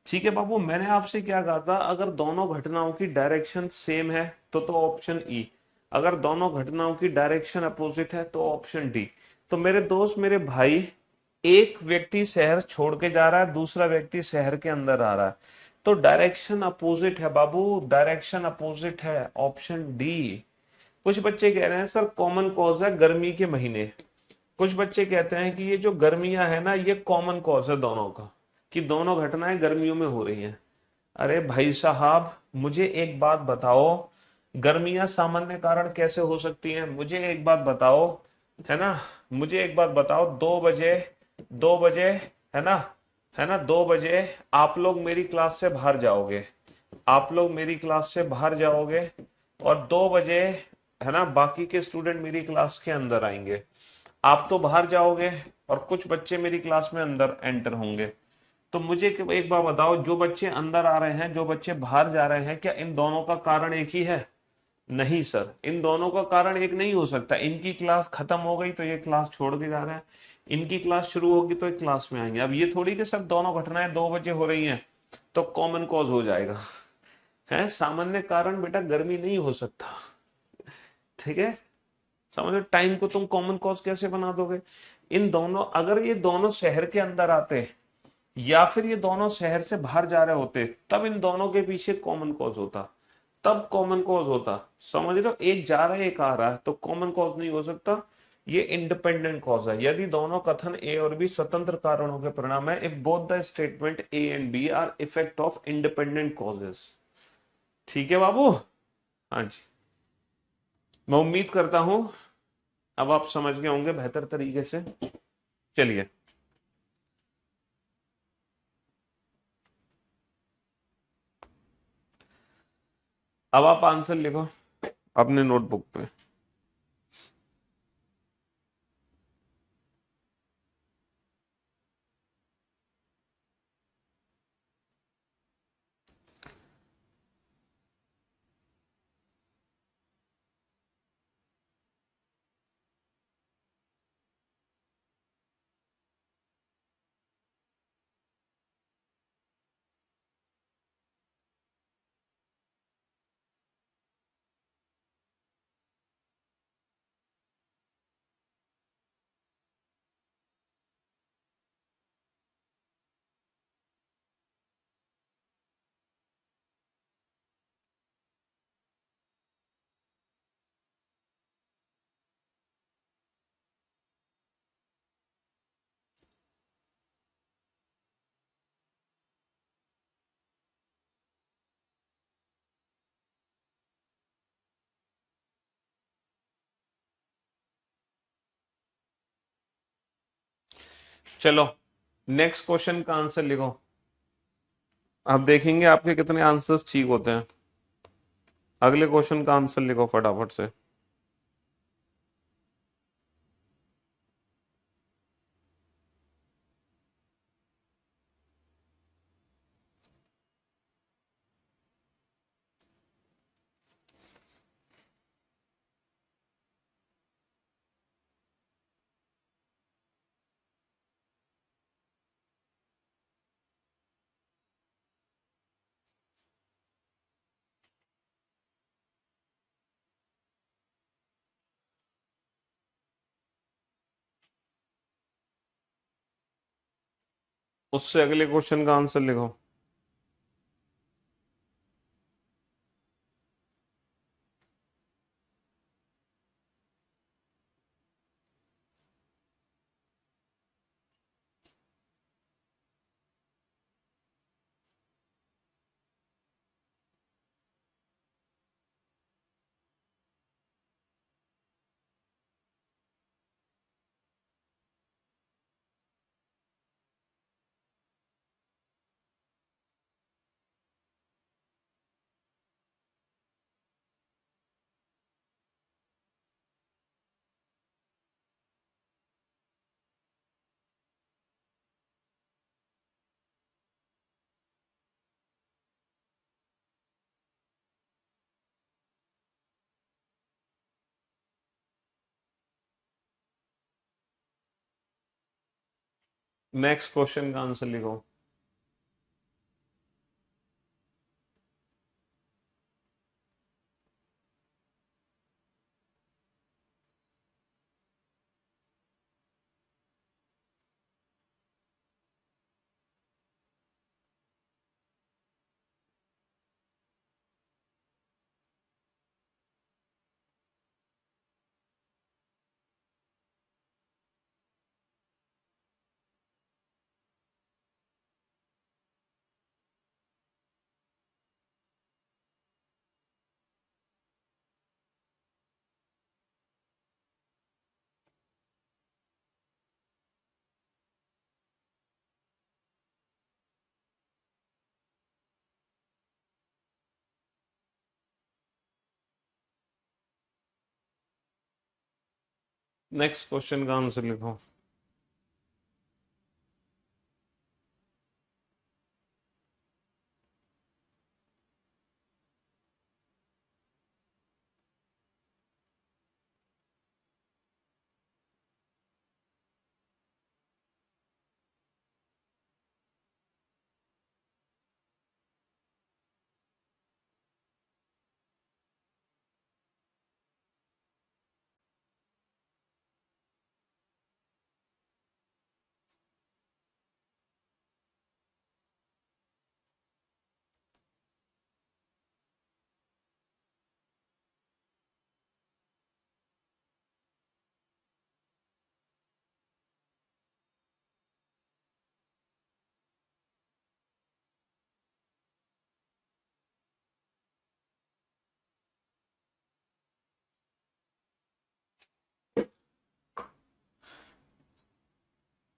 ठीक है बाबू, मैंने आपसे क्या कहा था, अगर दोनों घटनाओं की डायरेक्शन सेम है तो ऑप्शन ई। अगर दोनों घटनाओं की डायरेक्शन अपोजिट है तो ऑप्शन डी। तो मेरे दोस्त मेरे भाई, एक व्यक्ति शहर छोड़ के जा रहा है, दूसरा व्यक्ति शहर के अंदर आ रहा है, तो डायरेक्शन अपोजिट है बाबू, डायरेक्शन अपोजिट है, ऑप्शन डी। कुछ बच्चे कह रहे हैं सर कॉमन कॉज है गर्मी के महीने। कुछ बच्चे कहते हैं कि ये जो गर्मियां है ना ये कॉमन कॉज है दोनों का, कि दोनों घटनाएं गर्मियों में हो रही हैं। अरे भाई साहब मुझे एक बात बताओ, गर्मियां सामान्य कारण कैसे हो सकती हैं? मुझे एक बात बताओ, है ना, मुझे एक बात बताओ। 2 बजे, 2 बजे, है ना, है ना, 2 बजे आप लोग मेरी क्लास से बाहर जाओगे। आप लोग मेरी क्लास से बाहर जाओगे और 2 बजे, है ना, बाकी के स्टूडेंट मेरी क्लास के अंदर आएंगे। आप तो बाहर जाओगे और कुछ बच्चे मेरी क्लास में अंदर एंटर होंगे। तो मुझे एक बार बताओ, जो बच्चे अंदर आ रहे हैं जो बच्चे बाहर जा रहे हैं, क्या इन दोनों का कारण एक ही है? नहीं सर, इन दोनों का कारण एक नहीं हो सकता। इनकी क्लास खत्म हो गई तो ये क्लास छोड़ के जा रहे हैं, इनकी क्लास शुरू होगी तो एक क्लास में आएंगे। अब ये थोड़ी कि सब दोनों घटनाएं 2 बजे हो रही हैं तो कॉमन कॉज हो जाएगा। है सामान्य कारण बेटा गर्मी नहीं हो सकता। ठीक है, समझो, टाइम को तुम कॉमन कॉज कैसे बना दोगे? इन दोनों, अगर ये दोनों शहर के अंदर आते या फिर ये दोनों शहर से बाहर जा रहे होते तब इन दोनों के पीछे कॉमन कॉज होता, तब कॉमन कॉज होता। समझ रहे हो, एक जा रहा है एक आ रहा है तो कॉमन कॉज नहीं हो सकता, ये इंडिपेंडेंट कॉज है। यदि दोनों कथन ए और बी स्वतंत्र कारणों के परिणाम है, if both the statement A and B are effect of independent causes. ठीक है बाबू। हाँ जी, मैं उम्मीद करता हूं अब आप समझ गए होंगे बेहतर तरीके से। चलिए, अब आप आंसर लिखो अपने नोटबुक पे। चलो, नेक्स्ट क्वेश्चन का आंसर लिखो। अब देखेंगे आपके कितने आंसर्स ठीक होते हैं। अगले क्वेश्चन का आंसर लिखो फटाफट से। उससे अगले क्वेश्चन का आंसर लिखो। नेक्स्ट क्वेश्चन का आंसर लिखो। नेक्स्ट क्वेश्चन का आंसर लिखो।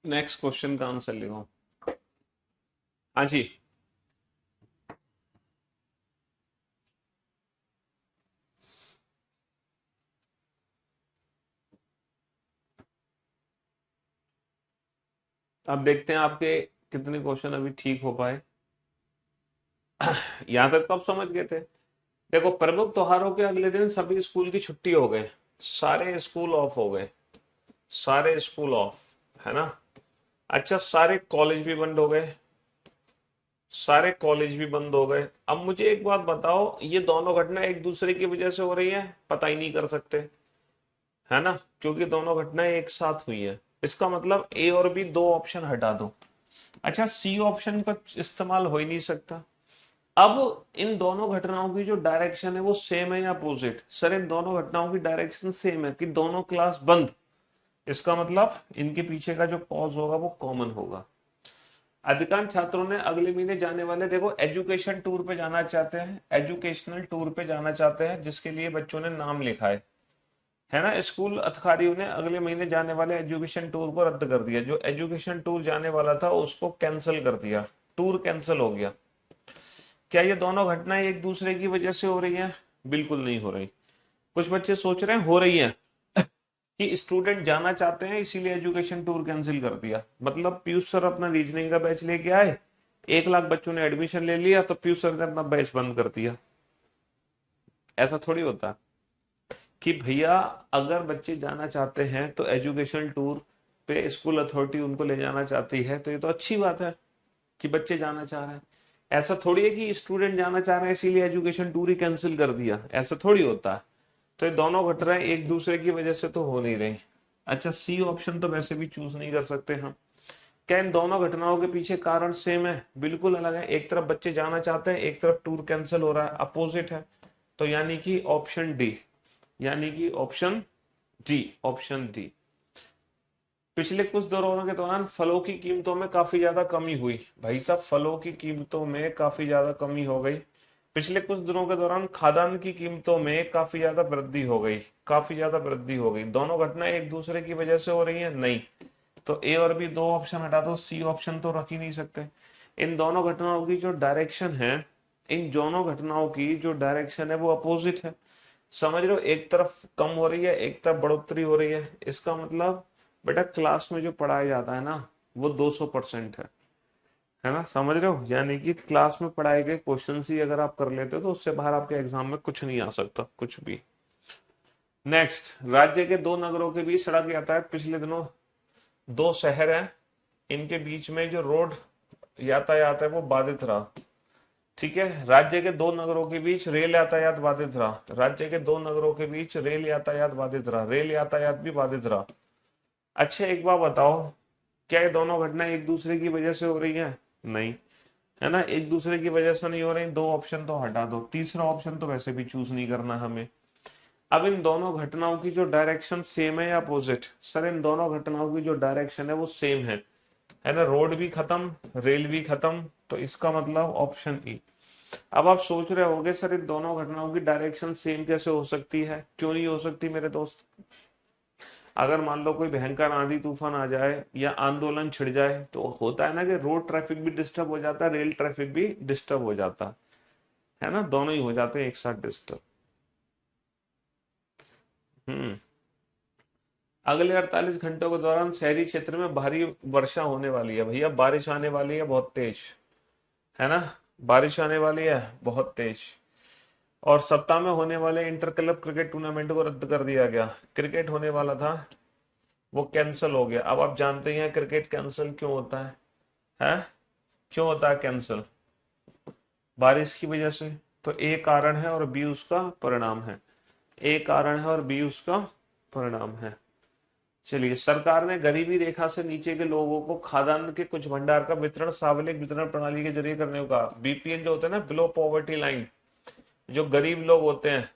नेक्स्ट क्वेश्चन का आंसर लिखो। हाँ जी, अब देखते हैं आपके कितने क्वेश्चन अभी ठीक हो पाए। यहां तक तो आप समझ गए थे। देखो, प्रमुख त्योहारों के अगले दिन सभी स्कूल की छुट्टी हो गए, सारे स्कूल ऑफ हो गए, सारे स्कूल ऑफ, है ना। अच्छा, सारे कॉलेज भी बंद हो गए, सारे कॉलेज भी बंद हो गए। अब मुझे एक बात बताओ, ये दोनों घटना एक दूसरे की वजह से हो रही है? पता ही नहीं कर सकते, है ना, क्योंकि दोनों घटनाएं एक साथ हुई है। इसका मतलब ए और बी दो ऑप्शन हटा दो। अच्छा, सी ऑप्शन का इस्तेमाल हो ही नहीं सकता। अब इन दोनों घटनाओं की जो डायरेक्शन है वो सेम है या अपोजिट? सर, इन दोनों घटनाओं की डायरेक्शन सेम है कि दोनों क्लास बंद। इसका मतलब इनके पीछे का जो कॉज होगा वो कॉमन होगा। अधिकांश छात्रों ने अगले महीने जाने वाले, देखो, एजुकेशन टूर पे जाना चाहते हैं, एजुकेशनल टूर पे जाना चाहते हैं, जिसके लिए बच्चों ने नाम लिखा है ना। स्कूल अधिकारियों ने अगले महीने जाने वाले एजुकेशन टूर को रद्द कर दिया। जो एजुकेशन टूर जाने वाला था उसको कैंसिल कर दिया, टूर कैंसिल हो गया। क्या ये दोनों घटनाएं एक दूसरे की वजह से हो रही हैं? बिल्कुल नहीं हो रही। कुछ बच्चे सोच रहे हैं हो रही हैं कि स्टूडेंट जाना चाहते हैं इसीलिए एजुकेशन टूर कैंसिल कर दिया। मतलब पीयूष सर अपना रीजनिंग का बैच लेके आए, 1 लाख बच्चों ने एडमिशन ले लिया, तो पीयूष सर ने अपना बैच बंद कर दिया। ऐसा थोड़ी होता कि भैया, अगर बच्चे जाना चाहते हैं तो एजुकेशन टूर पे स्कूल अथॉरिटी उनको ले जाना चाहती है, तो ये तो अच्छी बात है कि बच्चे जाना चाह रहे हैं। ऐसा थोड़ी है कि स्टूडेंट जाना चाह रहे हैं इसीलिए एजुकेशन टूर ही कैंसिल कर दिया, ऐसा थोड़ी होता है। तो ये दोनों घटनाएं एक दूसरे की वजह से तो हो नहीं रही। अच्छा, सी ऑप्शन तो वैसे भी चूज नहीं कर सकते हम। क्या इन दोनों घटनाओं के पीछे कारण सेम है? बिल्कुल अलग है। एक तरफ बच्चे जाना चाहते हैं, एक तरफ टूर कैंसिल हो रहा है, अपोजिट है। तो यानी कि ऑप्शन डी, यानी कि ऑप्शन डी, ऑप्शन डी। पिछले कुछ दौरान के दौरान फलों की कीमतों में काफी ज्यादा कमी हुई। भाई साहब, फलों की कीमतों में काफी ज्यादा कमी हो गई। पिछले कुछ दिनों के दौरान खाद्यान्न की कीमतों में काफी ज्यादा वृद्धि हो गई, काफी ज्यादा वृद्धि हो गई। दोनों घटनाएं एक दूसरे की वजह से हो रही हैं? नहीं। तो ए और बी दो ऑप्शन हटा दो, सी ऑप्शन तो रख ही नहीं सकते। इन दोनों घटनाओं की जो डायरेक्शन है, इन दोनों घटनाओं की जो डायरेक्शन है वो अपोजिट है। समझ रहे हो, एक तरफ कम हो रही है, एक तरफ बढ़ोतरी हो रही है। इसका मतलब बेटा, क्लास में जो पढ़ाया जाता है ना वो 200% है ना, समझ रहे हो। यानी कि क्लास में पढ़ाए गए क्वेश्चन ही अगर आप कर लेते हो तो उससे बाहर आपके एग्जाम में कुछ नहीं आ सकता, कुछ भी। नेक्स्ट, राज्य के दो नगरों के बीच सड़क यातायात पिछले दिनों, दो शहर हैं, इनके बीच में जो रोड यातायात है वो बाधित रहा। ठीक है, राज्य के दो नगरों के बीच रेल यातायात बाधित रहा, राज्य के दो नगरों के बीच रेल यातायात बाधित रहा, रेल यातायात भी बाधित रहा। अच्छा, एक बात बताओ, क्या ये दोनों घटनाएं एक दूसरे की वजह से हो रही हैं? नहीं, है ना, एक दूसरे की वजह से नहीं हो रही। दो ऑप्शन तो हटा दो, तीसरा ऑप्शन तो वैसे भी चूज नहीं करना हमें। अब इन दोनों घटनाओं की जो डायरेक्शन सेम है या अपोजिट? सर, इन दोनों घटनाओं की जो डायरेक्शन है वो सेम है ना। रोड भी खत्म, रेल भी खत्म, तो इसका मतलब ऑप्शन ई। अब आप सोच रहे होंगे, सर इन दोनों घटनाओं की डायरेक्शन सेम कैसे हो सकती है? क्यों नहीं हो सकती मेरे दोस्त? अगर मान लो कोई भयंकर आंधी तूफान आ जाए या आंदोलन छिड़ जाए तो होता है ना कि रोड ट्रैफिक भी डिस्टर्ब हो जाता है, रेल ट्रैफिक भी डिस्टर्ब हो जाता है ना, दोनों ही हो जाते हैं एक साथ डिस्टर्ब। हम्म। अगले 48 घंटों के दौरान शहरी क्षेत्र में भारी वर्षा होने वाली है। भैया, बारिश आने वाली है बहुत तेज, है ना, बारिश आने वाली है बहुत तेज। और सप्ताह में होने वाले इंटर क्लब क्रिकेट टूर्नामेंट को रद्द कर दिया गया। क्रिकेट होने वाला था वो कैंसिल हो गया। अब आप जानते हैं क्रिकेट कैंसिल क्यों होता है? क्यों होता है कैंसिल? बारिश की वजह से। तो ए कारण है और बी उसका परिणाम है, ए कारण है और बी उसका परिणाम है। चलिए, सरकार ने गरीबी रेखा से नीचे के लोगों को खाद्यान्न के कुछ भंडार का वितरण सार्वजनिक वितरण प्रणाली के जरिए करने को कहा। बीपीएल जो होता है ना, बिलो पॉवर्टी लाइन, जो गरीब लोग होते हैं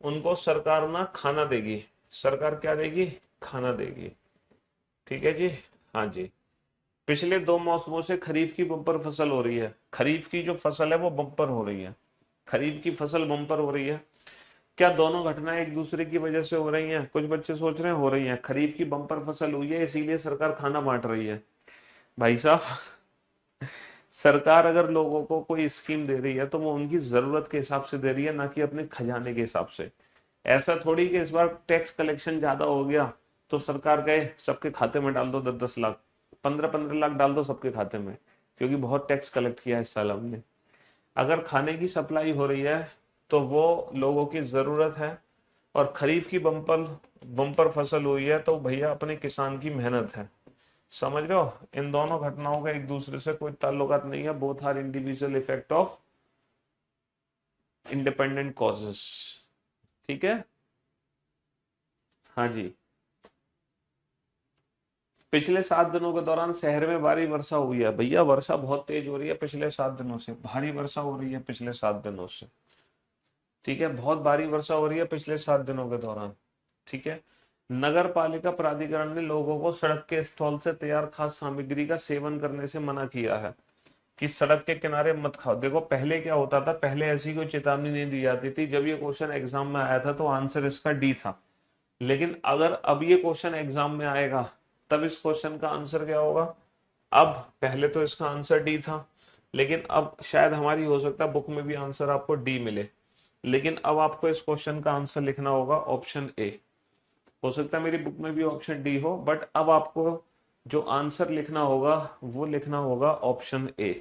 उनको सरकार ना खाना देगी। सरकार क्या देगी? खाना देगी। ठीक है जी, हाँ जी। पिछले 2 मौसमों से खरीफ की बम्पर फसल हो रही है। खरीफ की जो फसल है वो बम्पर हो रही है, खरीफ की फसल बम्पर हो रही है। क्या दोनों घटनाएं एक दूसरे की वजह से हो रही हैं? कुछ बच्चे सोच रहे हैं हो रही हैं। खरीफ की बम्पर फसल हुई है इसीलिए सरकार खाना बांट रही है। भाई साहब, सरकार अगर लोगों को कोई स्कीम दे रही है तो वो उनकी जरूरत के हिसाब से दे रही है, ना कि अपने खजाने के हिसाब से। ऐसा थोड़ी कि इस बार टैक्स कलेक्शन ज्यादा हो गया तो सरकार कहे सबके खाते में डाल दो 10-10 लाख, 15-15 लाख डाल दो सबके खाते में, क्योंकि बहुत टैक्स कलेक्ट किया है इस साल हमने। अगर खाने की सप्लाई हो रही है तो वो लोगों की जरूरत है, और खरीफ की बम्पर बम्पर फसल हुई है तो भैया अपने किसान की मेहनत है। समझ रहे हो? इन दोनों घटनाओं का एक दूसरे से कोई ताल्लुकात नहीं है। Both are individual effect of independent causes. ठीक है। हाँ जी। पिछले 7 दिनों के दौरान शहर में भारी वर्षा हुई है। भैया वर्षा बहुत तेज हो रही है पिछले 7 दिनों से, भारी वर्षा हो रही है पिछले 7 दिनों से। ठीक है, बहुत भारी वर्षा हो रही है पिछले 7 दिनों के दौरान। ठीक है। नगर पालिका प्राधिकरण ने लोगों को सड़क के स्थल से तैयार खाद्य सामग्री का सेवन करने से मना किया है, कि सड़क के किनारे मत खाओ। देखो पहले क्या होता था, पहले ऐसी कोई चेतावनी नहीं दी जाती थी। जब ये क्वेश्चन एग्जाम में आया था तो आंसर इसका डी था। लेकिन अगर अब ये क्वेश्चन एग्जाम में आएगा तब इस क्वेश्चन का आंसर क्या होगा? अब पहले तो इसका आंसर डी था, लेकिन अब शायद हमारी हो सकता है बुक में भी आंसर आपको डी मिले, लेकिन अब आपको इस क्वेश्चन का आंसर लिखना होगा ऑप्शन ए। हो सकता है मेरी बुक में भी ऑप्शन डी हो, बट अब आपको जो आंसर लिखना होगा वो लिखना होगा ऑप्शन ए।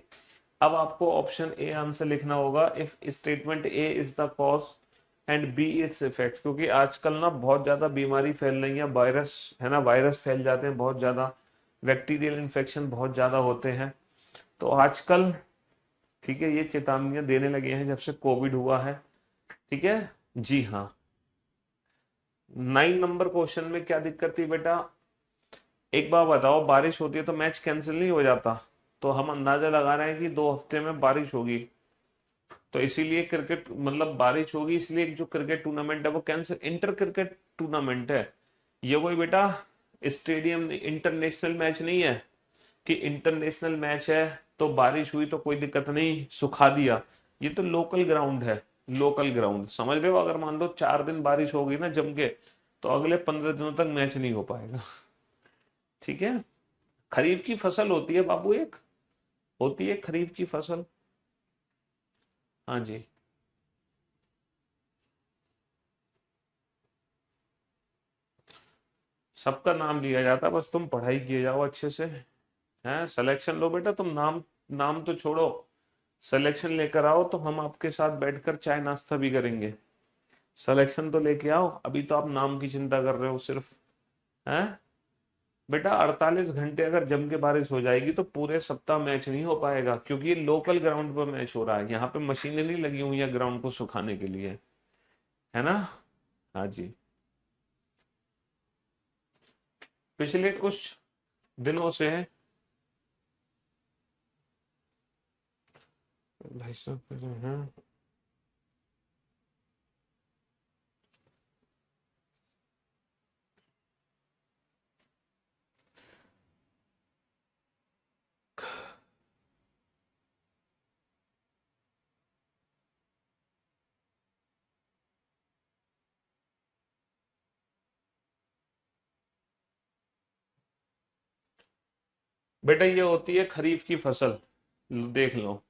अब आपको ऑप्शन ए आंसर लिखना होगा, if statement A is the cause and B its effect. क्योंकि आजकल ना बहुत ज्यादा बीमारी फैल रही है, वायरस है ना, वायरस फैल जाते हैं बहुत ज्यादा, बैक्टीरियल इन्फेक्शन बहुत ज्यादा होते हैं तो आजकल। ठीक है, ये चेतावनियां देने लगे हैं जब से कोविड हुआ है। ठीक है। जी हाँ। 9 नंबर क्वेश्चन में क्या दिक्कत थी बेटा? एक बार बताओ, बारिश होती है तो मैच कैंसिल नहीं हो जाता? तो हम अंदाजा लगा रहे हैं कि 2 हफ्ते में बारिश होगी, तो इसीलिए क्रिकेट मतलब बारिश होगी, इसलिए जो क्रिकेट टूर्नामेंट है वो कैंसिल, इंटर क्रिकेट टूर्नामेंट है ये। कोई बेटा स्टेडियम इंटरनेशनल मैच नहीं है कि इंटरनेशनल मैच है तो बारिश हुई तो कोई दिक्कत नहीं, सुखा दिया। ये तो लोकल ग्राउंड है, लोकल ग्राउंड, समझ रहे हो? अगर मान लो 4 दिन बारिश होगी ना जम के, तो अगले 15 दिनों तक मैच नहीं हो पाएगा। ठीक है। खरीफ की फसल होती है बाबू, एक होती है खरीफ की फसल। हाँ जी। सबका नाम लिया जाता है, बस तुम पढ़ाई किए जाओ अच्छे से। हैं, सिलेक्शन लो बेटा तुम। नाम नाम तो छोड़ो, सिलेक्शन लेकर आओ तो हम आपके साथ बैठकर चाय नाश्ता भी करेंगे। सिलेक्शन तो लेके आओ, अभी तो आप नाम की चिंता कर रहे हो सिर्फ। हैं बेटा, 48 घंटे अगर जम के बारिश हो जाएगी तो पूरे सप्ताह मैच नहीं हो पाएगा, क्योंकि ये लोकल ग्राउंड पर मैच हो रहा है, यहाँ पे मशीनें नहीं लगी हुई है ग्राउंड को सुखाने के लिए। है ना? हाँ जी। पिछले कुछ दिनों से भाई साहब हैं। बेटा ये होती है खरीफ की फसल, देख लो।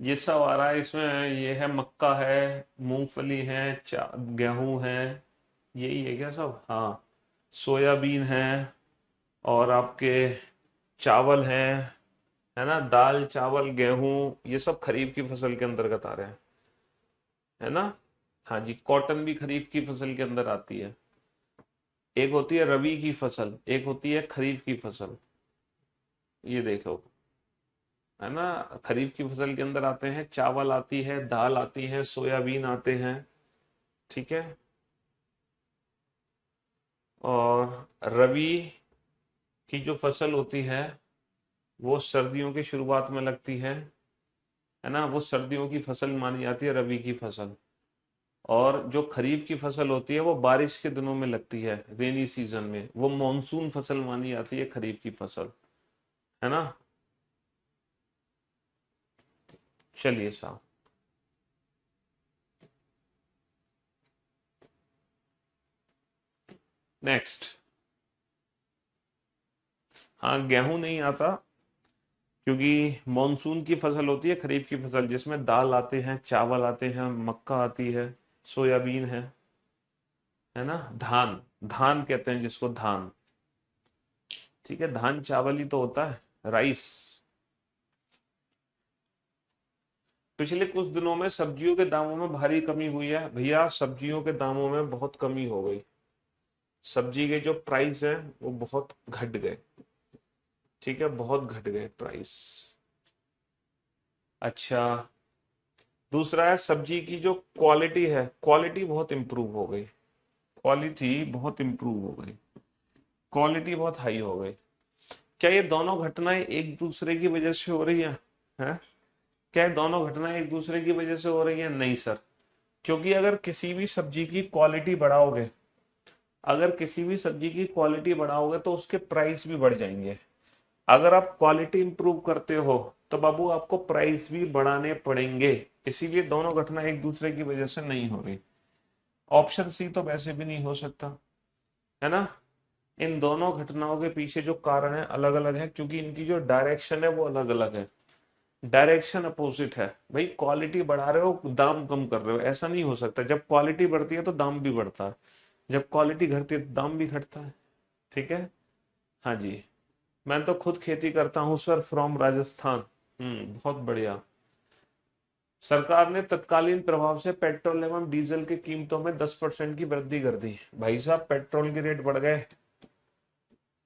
ये सब आ रहा है इसमें, ये है मक्का है, मूंगफली है, गेहूं है, यही है क्या सब? हाँ, सोयाबीन है, और आपके चावल है ना, दाल चावल गेहूं, ये सब खरीफ की फसल के अंतर्गत आ रहे हैं। है ना? हाँ जी, कॉटन भी खरीफ की फसल के अंदर आती है। एक होती है रबी की फसल, एक होती है खरीफ की फसल। ये देख लो। है ना? खरीफ की फसल के अंदर आते हैं, चावल आती है, दाल आती है, सोयाबीन आते हैं। ठीक है। और रबी की जो फसल होती है वो सर्दियों की शुरुआत में लगती है ना, वो सर्दियों की फसल मानी जाती है रबी की फसल। और जो खरीफ की फसल होती है वो बारिश के दिनों में लगती है, रेनी सीजन में, वो मॉनसून फसल मानी जाती है खरीफ की फसल। है ना? चलिए साहब। नेक्स्ट। हाँ, गेहूं नहीं आता क्योंकि मॉनसून की फसल होती है, खरीफ की फसल, जिसमें दाल आते हैं, चावल आते हैं, मक्का आती है, सोयाबीन है ना, धान। धान कहते हैं जिसको, धान। ठीक है, धान चावल ही तो होता है, राइस। पिछले कुछ दिनों में सब्जियों के दामों में भारी कमी हुई है भैया, सब्जियों के दामों में बहुत कमी हो गई। सब्जी के जो प्राइस है वो बहुत घट गए। ठीक है, बहुत घट गए प्राइस। अच्छा, दूसरा है सब्जी की जो क्वालिटी है, क्वालिटी बहुत इंप्रूव हो गई। क्वालिटी बहुत इंप्रूव हो गई, क्वालिटी बहुत हाई हो गई। क्या ये दोनों घटनाएं एक दूसरे की वजह से हो रही हैं? क्या ये दोनों घटनाएं एक दूसरे की वजह से हो रही हैं? नहीं सर। क्योंकि अगर किसी भी सब्जी की क्वालिटी बढ़ाओगे, अगर किसी भी सब्जी की क्वालिटी बढ़ाओगे तो उसके प्राइस भी बढ़ जाएंगे। अगर आप क्वालिटी इंप्रूव करते हो तो बाबू आपको प्राइस भी बढ़ाने पड़ेंगे। इसीलिए दोनों घटना एक दूसरे की वजह से नहीं हो रही। ऑप्शन सी तो वैसे भी नहीं हो सकता, है ना। इन दोनों घटनाओं के पीछे जो कारण है अलग अलग है, क्योंकि इनकी जो डायरेक्शन है वो अलग अलग है। डायरेक्शन अपोजिट है भाई। क्वालिटी बढ़ा रहे हो, दाम कम कर रहे हो, ऐसा नहीं हो सकता। जब क्वालिटी बढ़ती है तो दाम भी बढ़ता है, जब क्वालिटी घटती है तो दाम भी घटता है। ठीक है। हाँ जी, मैं तो खुद खेती करता हूँ सर, फ्रॉम राजस्थान। बहुत बढ़िया। सरकार ने तत्कालीन प्रभाव से पेट्रोल एवं डीजल की कीमतों में 10% की वृद्धि कर दी। भाई साहब, पेट्रोल के रेट बढ़ गए,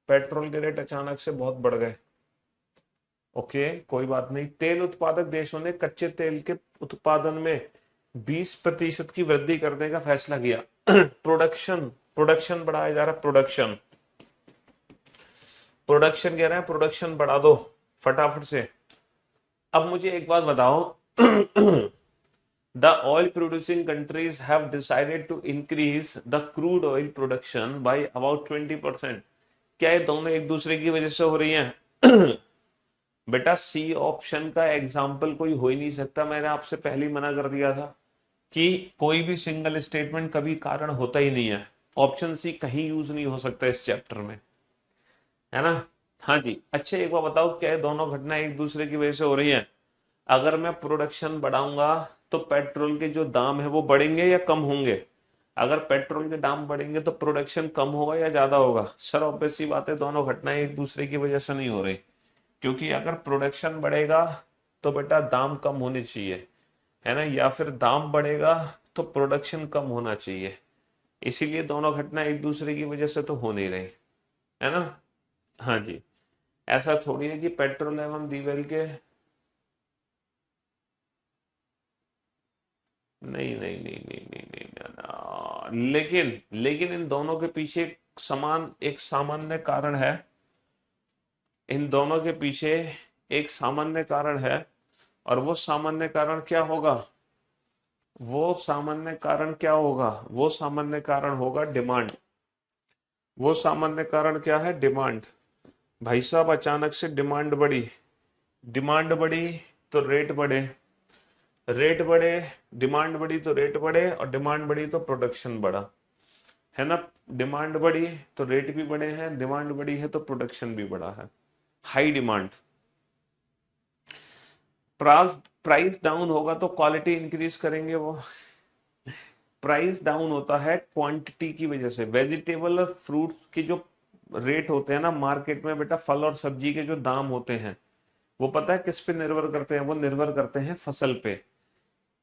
पेट्रोल के रेट अचानक से बहुत बढ़ गए। ओके, कोई बात नहीं। तेल उत्पादक देशों ने कच्चे तेल के उत्पादन में 20% की वृद्धि करने का फैसला किया। प्रोडक्शन प्रोडक्शन बढ़ाया जा रहा है, प्रोडक्शन। प्रोडक्शन कह रहे हैं, प्रोडक्शन बढ़ा दो फटाफट से। अब मुझे एक बात बताओ, the oil producing countries have decided to increase the crude oil production by about 20%। क्या ये दोनों एक दूसरे की वजह से हो रही हैं? बेटा, सी ऑप्शन का एग्जाम्पल कोई हो ही नहीं सकता। मैंने आपसे पहले ही मना कर दिया था कि कोई भी सिंगल स्टेटमेंट कभी कारण होता ही नहीं है। ऑप्शन सी कहीं यूज नहीं हो सकता इस चैप्टर में, है ना। हाँ जी। अच्छा, एक बार बताओ, क्या ये दोनों घटना एक दूसरे की वजह से हो रही हैं? अगर मैं प्रोडक्शन बढ़ाऊंगा तो पेट्रोल के जो दाम है वो बढ़ेंगे या कम होंगे? अगर पेट्रोल के दाम बढ़ेंगे तो प्रोडक्शन कम होगा या ज्यादा होगा? सर ऑब्वियस सी बात है, दोनों घटनाएं एक दूसरे की वजह से नहीं हो रही। क्योंकि अगर प्रोडक्शन बढ़ेगा तो बेटा दाम कम होने चाहिए, है ना, या फिर दाम बढ़ेगा तो प्रोडक्शन कम होना चाहिए। इसीलिए दोनों घटना एक दूसरे की वजह से तो हो नहीं रही, है ना। हाँ जी। ऐसा थोड़ी है कि पेट्रोल एवं डीजल के, नहीं नहीं नहीं नहीं नहीं नहीं, लेकिन लेकिन इन दोनों के पीछे एक सामान्य कारण है। इन दोनों के पीछे एक सामान्य कारण है। और वो सामान्य कारण क्या होगा? वो सामान्य कारण क्या होगा? वो सामान्य कारण होगा डिमांड। वो सामान्य कारण क्या है? डिमांड। भाई साहब, अचानक से डिमांड बढ़ी, डिमांड बढ़ी तो रेट बढ़े, रेट बढ़े, डिमांड बढ़ी तो रेट बढ़े, और डिमांड बढ़ी तो प्रोडक्शन बढ़ा, है ना। डिमांड बढ़ी तो रेट भी बढ़े हैं, डिमांड बढ़ी है तो प्रोडक्शन भी बढ़ा है। High demand. Price price down होगा तो क्वालिटी इंक्रीज करेंगे वो। प्राइस डाउन होता है क्वांटिटी की वजह से। वेजिटेबल और फ्रूट की जो रेट होते हैं ना मार्केट में बेटा, फल और सब्जी के जो दाम होते हैं वो पता है किस पे निर्भर करते हैं? वो निर्भर करते हैं फसल पे,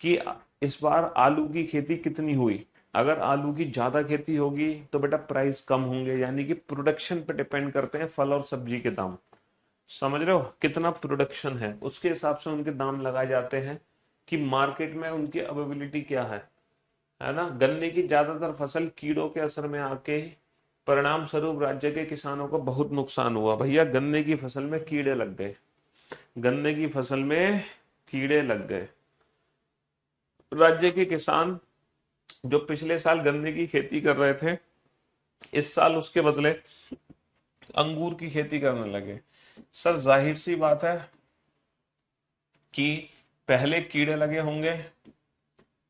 कि इस बार आलू की खेती कितनी हुई। अगर आलू की ज्यादा खेती होगी तो बेटा प्राइस कम होंगे, यानी कि प्रोडक्शन पे डिपेंड करते हैं फल और सब्जी के दाम। समझ रहे हो? कितना प्रोडक्शन है उसके हिसाब से उनके दाम लगाए जाते हैं, कि मार्केट में उनकी अवेलेबिलिटी क्या है ना। गन्ने की ज्यादातर फसल कीड़ों के असर में आके परिणाम स्वरूप राज्य के किसानों को बहुत नुकसान हुआ। भैया, गन्ने की फसल में कीड़े लग गए, गन्ने की फसल में कीड़े लग गए। राज्य के किसान जो पिछले साल गन्ने की खेती कर रहे थे, इस साल उसके बदले अंगूर की खेती करने लगे। सर जाहिर सी बात है कि पहले कीड़े लगे होंगे,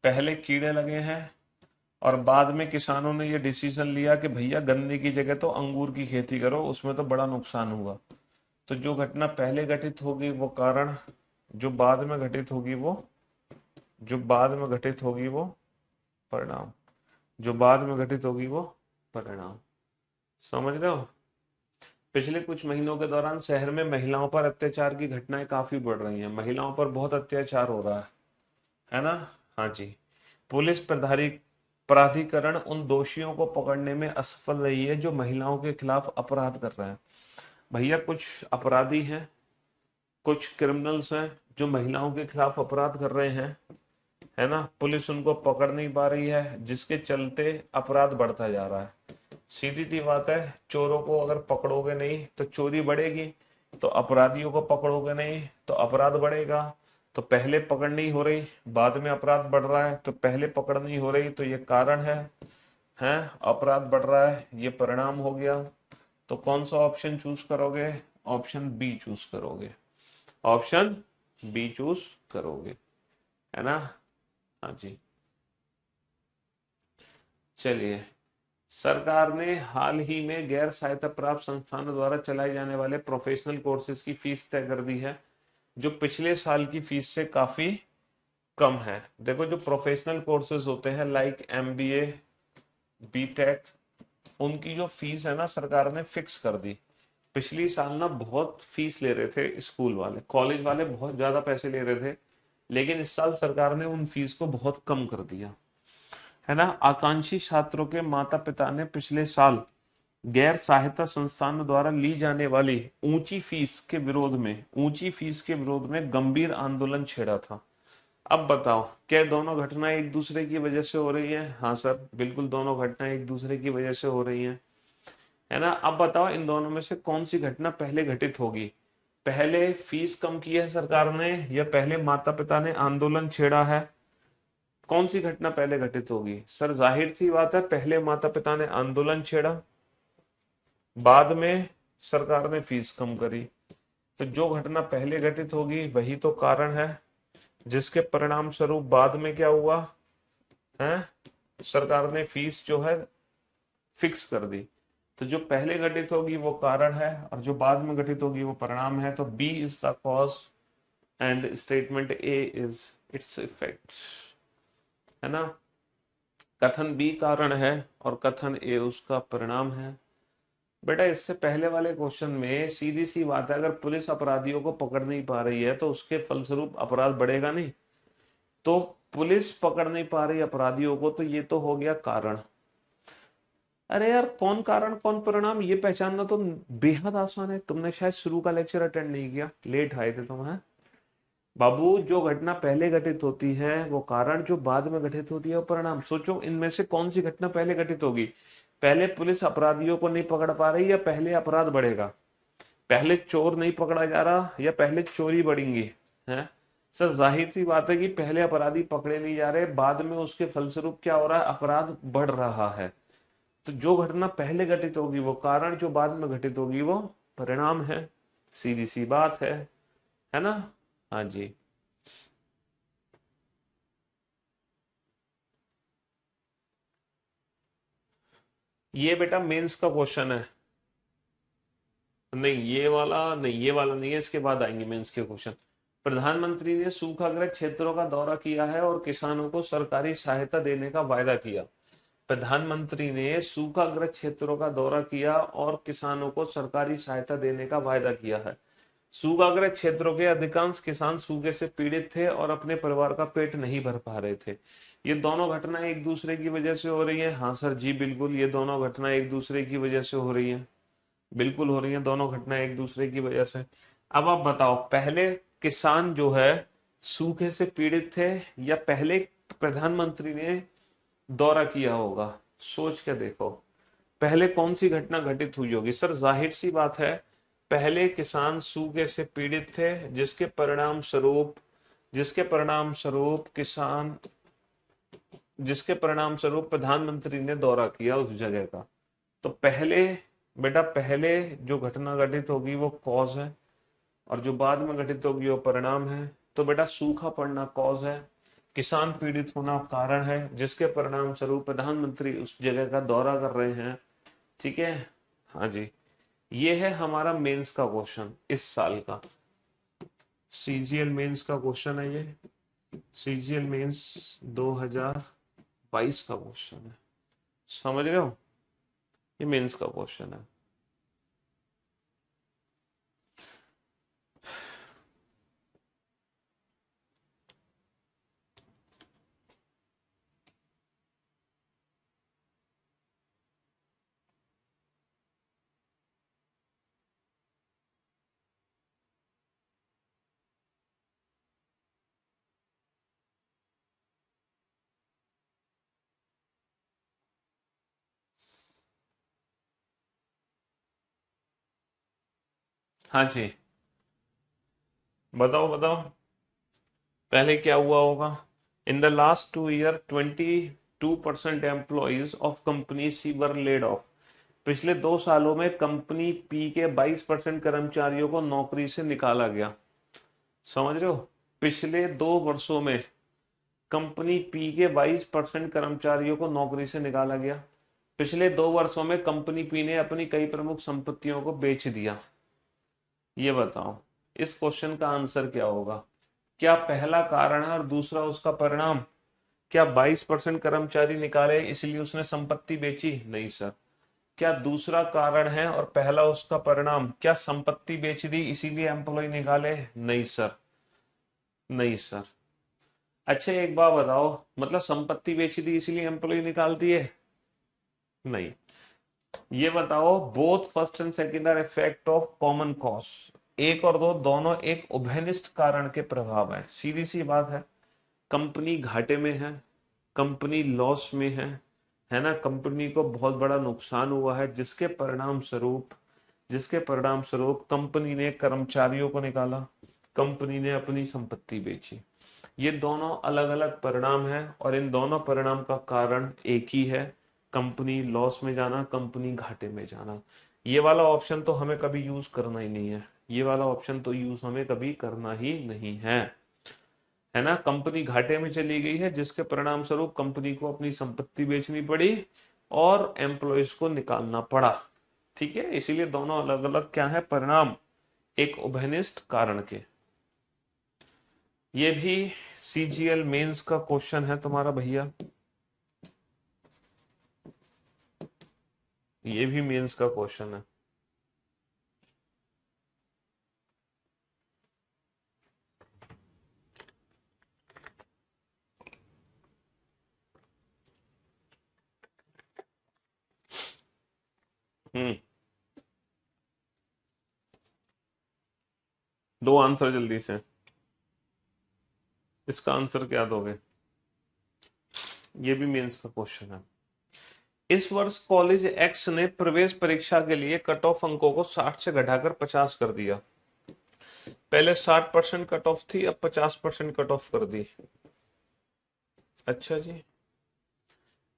पहले कीड़े लगे हैं, और बाद में किसानों ने ये डिसीजन लिया कि भैया गन्ने की जगह तो अंगूर की खेती करो, उसमें तो बड़ा नुकसान हुआ। तो जो घटना पहले घटित होगी वो कारण, जो बाद में घटित होगी वो, जो बाद में घटित होगी वो परिणाम, जो बाद में घटित होगी वो परिणाम। समझ रहे हो? पिछले कुछ महीनों के दौरान शहर में महिलाओं पर अत्याचार की घटनाएं काफी बढ़ रही हैं, महिलाओं पर बहुत अत्याचार हो रहा है ना? हाँ जी। पुलिस प्राधिकरण उन दोषियों को पकड़ने में असफल रही है जो महिलाओं के खिलाफ अपराध कर रहे हैं। भैया कुछ अपराधी हैं, कुछ क्रिमिनल्स हैं जो महिलाओं के खिलाफ अपराध कर रहे हैं, है ना? पुलिस उनको पकड़ नहीं पा रही है, जिसके चलते अपराध बढ़ता जा रहा है। सीधी सी बात है, चोरों को अगर पकड़ोगे नहीं तो चोरी बढ़ेगी, तो अपराधियों को पकड़ोगे नहीं तो अपराध बढ़ेगा। तो पहले पकड़ नहीं हो रही, बाद में अपराध बढ़ रहा है, तो पहले पकड़ नहीं हो रही तो ये कारण है, अपराध बढ़ रहा है, ये परिणाम हो गया। तो कौन सा ऑप्शन चूज करोगे? ऑप्शन बी चूज करोगे, ऑप्शन बी चूज करोगे, है ना? हाँ जी। चलिए, सरकार ने हाल ही में गैर सहायता प्राप्त संस्थानों द्वारा चलाए जाने वाले प्रोफेशनल कोर्सेज की फीस तय कर दी है, जो पिछले साल की फीस से काफी कम है। देखो, जो प्रोफेशनल कोर्सेज होते हैं लाइक एमबीए, बीटेक, उनकी जो फीस है ना, सरकार ने फिक्स कर दी। पिछली साल ना बहुत फीस ले रहे थे स्कूल वाले, कॉलेज वाले बहुत ज्यादा पैसे ले रहे थे, लेकिन इस साल सरकार ने उन फीस को बहुत कम कर दिया, है ना? आकांक्षी छात्रों के माता पिता ने पिछले साल गैर सहायता संस्थानों द्वारा ली जाने वाली ऊंची फीस के विरोध में गंभीर आंदोलन छेड़ा था। अब बताओ, क्या दोनों घटनाएं एक दूसरे की वजह से हो रही है? हाँ सर, बिल्कुल दोनों घटनाएं एक दूसरे की वजह से हो रही हैं, है ना? अब बताओ, इन दोनों में से कौन सी घटना पहले घटित होगी? पहले फीस कम की है सरकार ने, या पहले माता पिता ने आंदोलन छेड़ा है? कौन सी घटना पहले घटित होगी? सर जाहिर सी बात है, पहले माता पिता ने आंदोलन छेड़ा, बाद में सरकार ने फीस कम करी। तो जो घटना पहले घटित होगी वही तो कारण है, जिसके परिणाम स्वरूप बाद में क्या हुआ है? सरकार ने फीस जो है फिक्स कर दी। तो जो पहले घटित होगी वो कारण है, और जो बाद में घटित होगी वो परिणाम है। तो B is the cause and statement A is its effect, है ना? कथन बी कारण है और कथन ए उसका परिणाम है। बेटा, इससे पहले वाले क्वेश्चन में सीधी सी बात है, अगर पुलिस अपराधियों को पकड़ नहीं पा रही है तो उसके फलस्वरूप अपराध बढ़ेगा नहीं। तो पुलिस पकड़ नहीं पा रही अपराधियों को, तो ये तो हो गया कारण। अरे यार, कौन कारण कौन परिणाम ये पहचानना तो बेहद आसान है। तुमने शायद शुरू का लेक्चर अटेंड नहीं किया, लेट आए थे तुम, हैं बाबू? जो घटना पहले घटित होती है वो कारण, जो बाद में घटित होती है वो परिणाम। सोचो, इनमें से कौन सी घटना पहले घटित होगी? पहले पुलिस अपराधियों को नहीं पकड़ पा रही, या पहले अपराध बढ़ेगा? पहले चोर नहीं पकड़ा जा रहा, या पहले चोरी बढ़ेंगी? है सर, जाहिर सी बात है कि पहले अपराधी पकड़े नहीं जा रहे, बाद में उसके फलस्वरूप क्या हो रहा है? अपराध बढ़ रहा है। तो जो घटना पहले घटित होगी वो कारण, जो बाद में घटित होगी वो परिणाम है। सीधी सी बात है ना? हाँ जी। ये बेटा मेंस का क्वेश्चन है। नहीं, ये वाला नहीं, ये वाला नहीं है, इसके बाद आएंगे मेंस के क्वेश्चन। प्रधानमंत्री ने सूखाग्रस्त क्षेत्रों का दौरा किया है और किसानों को सरकारी सहायता देने का वायदा किया। प्रधानमंत्री ने सूखाग्रस्त क्षेत्रों का दौरा किया और किसानों को सरकारी सहायता देने का वायदा किया है। सूखाग्रस्त क्षेत्रों के अधिकांश किसान सूखे से पीड़ित थे और अपने परिवार का पेट नहीं भर पा रहे थे। ये दोनों घटनाएं एक दूसरे की वजह से हो रही हैं। हाँ सर जी, बिल्कुल, ये दोनों घटनाएं एक दूसरे की वजह से हो रही हैं, बिल्कुल हो रही हैं दोनों घटनाएं एक दूसरे की वजह से। अब आप बताओ, पहले किसान जो है सूखे से पीड़ित थे, या पहले प्रधानमंत्री ने दौरा किया होगा? सोच के देखो, पहले कौन सी घटना घटित हुई होगी? सर जाहिर सी बात है, पहले किसान सूखे से पीड़ित थे, जिसके परिणाम स्वरूप प्रधानमंत्री ने दौरा किया उस जगह का। तो पहले, बेटा पहले जो घटना घटित होगी वो कॉज है, और जो बाद में घटित होगी वो परिणाम है। तो बेटा सूखा पड़ना कॉज है, किसान पीड़ित होना कारण है, जिसके परिणाम स्वरूप प्रधानमंत्री उस जगह का दौरा कर रहे हैं। ठीक है, हाँ जी। ये है हमारा मेंस का क्वेश्चन इस साल का, सीजीएल मेंस का क्वेश्चन है ये, सीजीएल मेंस 2022 का क्वेश्चन है, समझ रहे हो, ये मेंस का क्वेश्चन है। हाँ जी, बताओ बताओ, पहले क्या हुआ होगा। In the last 2 year 22% employees of company C were laid off. पिछले 2 सालों में कंपनी पी के 22% कर्मचारियों को नौकरी से निकाला गया। समझ रहे हो, पिछले 2 वर्षों में कंपनी पी के 22% कर्मचारियों को नौकरी से निकाला गया। पिछले 2 वर्षों में कंपनी पी ने अपनी कई प्रमुख संपत्तियों को बेच दिया। ये बताओ इस क्वेश्चन का आंसर क्या होगा। क्या पहला कारण है और दूसरा उसका परिणाम, क्या 22% कर्मचारी निकाले इसलिए उसने संपत्ति बेची? नहीं सर। क्या दूसरा कारण है और पहला उसका परिणाम, क्या संपत्ति बेच दी इसीलिए एम्प्लॉय निकाले? नहीं सर, नहीं सर। अच्छा एक बात बताओ, मतलब संपत्ति बेच दी इसलिए एम्प्लॉय निकाल दिए? नहीं। ये बताओ, both first and second are effect of common cause. एक और दो दोनों एक उभयनिष्ठ कारण के प्रभाव है, सीधी सी बात है। कंपनी घाटे में है, कंपनी लॉस में है ना, कंपनी को बहुत बड़ा नुकसान हुआ है, जिसके परिणाम स्वरूप कंपनी ने कर्मचारियों को निकाला, कंपनी ने अपनी संपत्ति बेची। ये दोनों अलग अलग परिणाम हैं और इन दोनों परिणाम का कारण एक ही है, कंपनी लॉस में जाना, कंपनी घाटे में जाना। ये वाला ऑप्शन तो हमें कभी यूज करना ही नहीं है, ये वाला ऑप्शन तो यूज हमें कभी करना ही नहीं है ना। कंपनी घाटे में चली गई है जिसके परिणाम स्वरूप कंपनी को अपनी संपत्ति बेचनी पड़ी और एम्प्लॉयज को निकालना पड़ा। ठीक है, इसीलिए दोनों अलग अलग क्या है परिणाम, एक उभयनिष्ठ कारण के। ये भी सीजीएल मेंस का क्वेश्चन है तुम्हारा भैया, ये भी मेंस का क्वेश्चन है। हम्म, दो आंसर जल्दी से, इसका आंसर क्या दोगे? ये भी मेंस का क्वेश्चन है। इस वर्ष कॉलेज एक्स ने प्रवेश परीक्षा के लिए कट ऑफ अंकों को 60 से घटाकर 50 कर दिया। पहले 60% कट ऑफ थी, अब 50% कट ऑफ कर दी। अच्छा जी।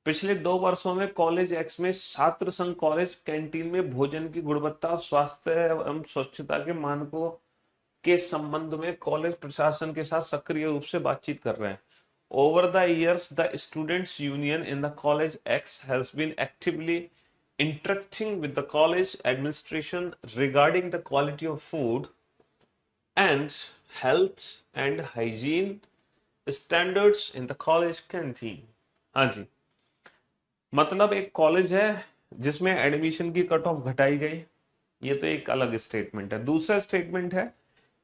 पिछले 2 वर्षों में कॉलेज एक्स में छात्र संघ कॉलेज कैंटीन में भोजन की गुणवत्ता, स्वास्थ्य एवं स्वच्छता के मानकों के संबंध में कॉलेज प्रशासन के साथ सक्रिय रूप से बातचीत कर रहे हैं। Over the years, the students' union in the college X has been actively interacting with the college administration regarding the quality of food and health and hygiene standards in the college canteen. हाँ जी, मतलब एक college है जिसमें admission की cut off घटाई गई, ये तो एक अलग स्टेटमेंट है। दूसरा स्टेटमेंट है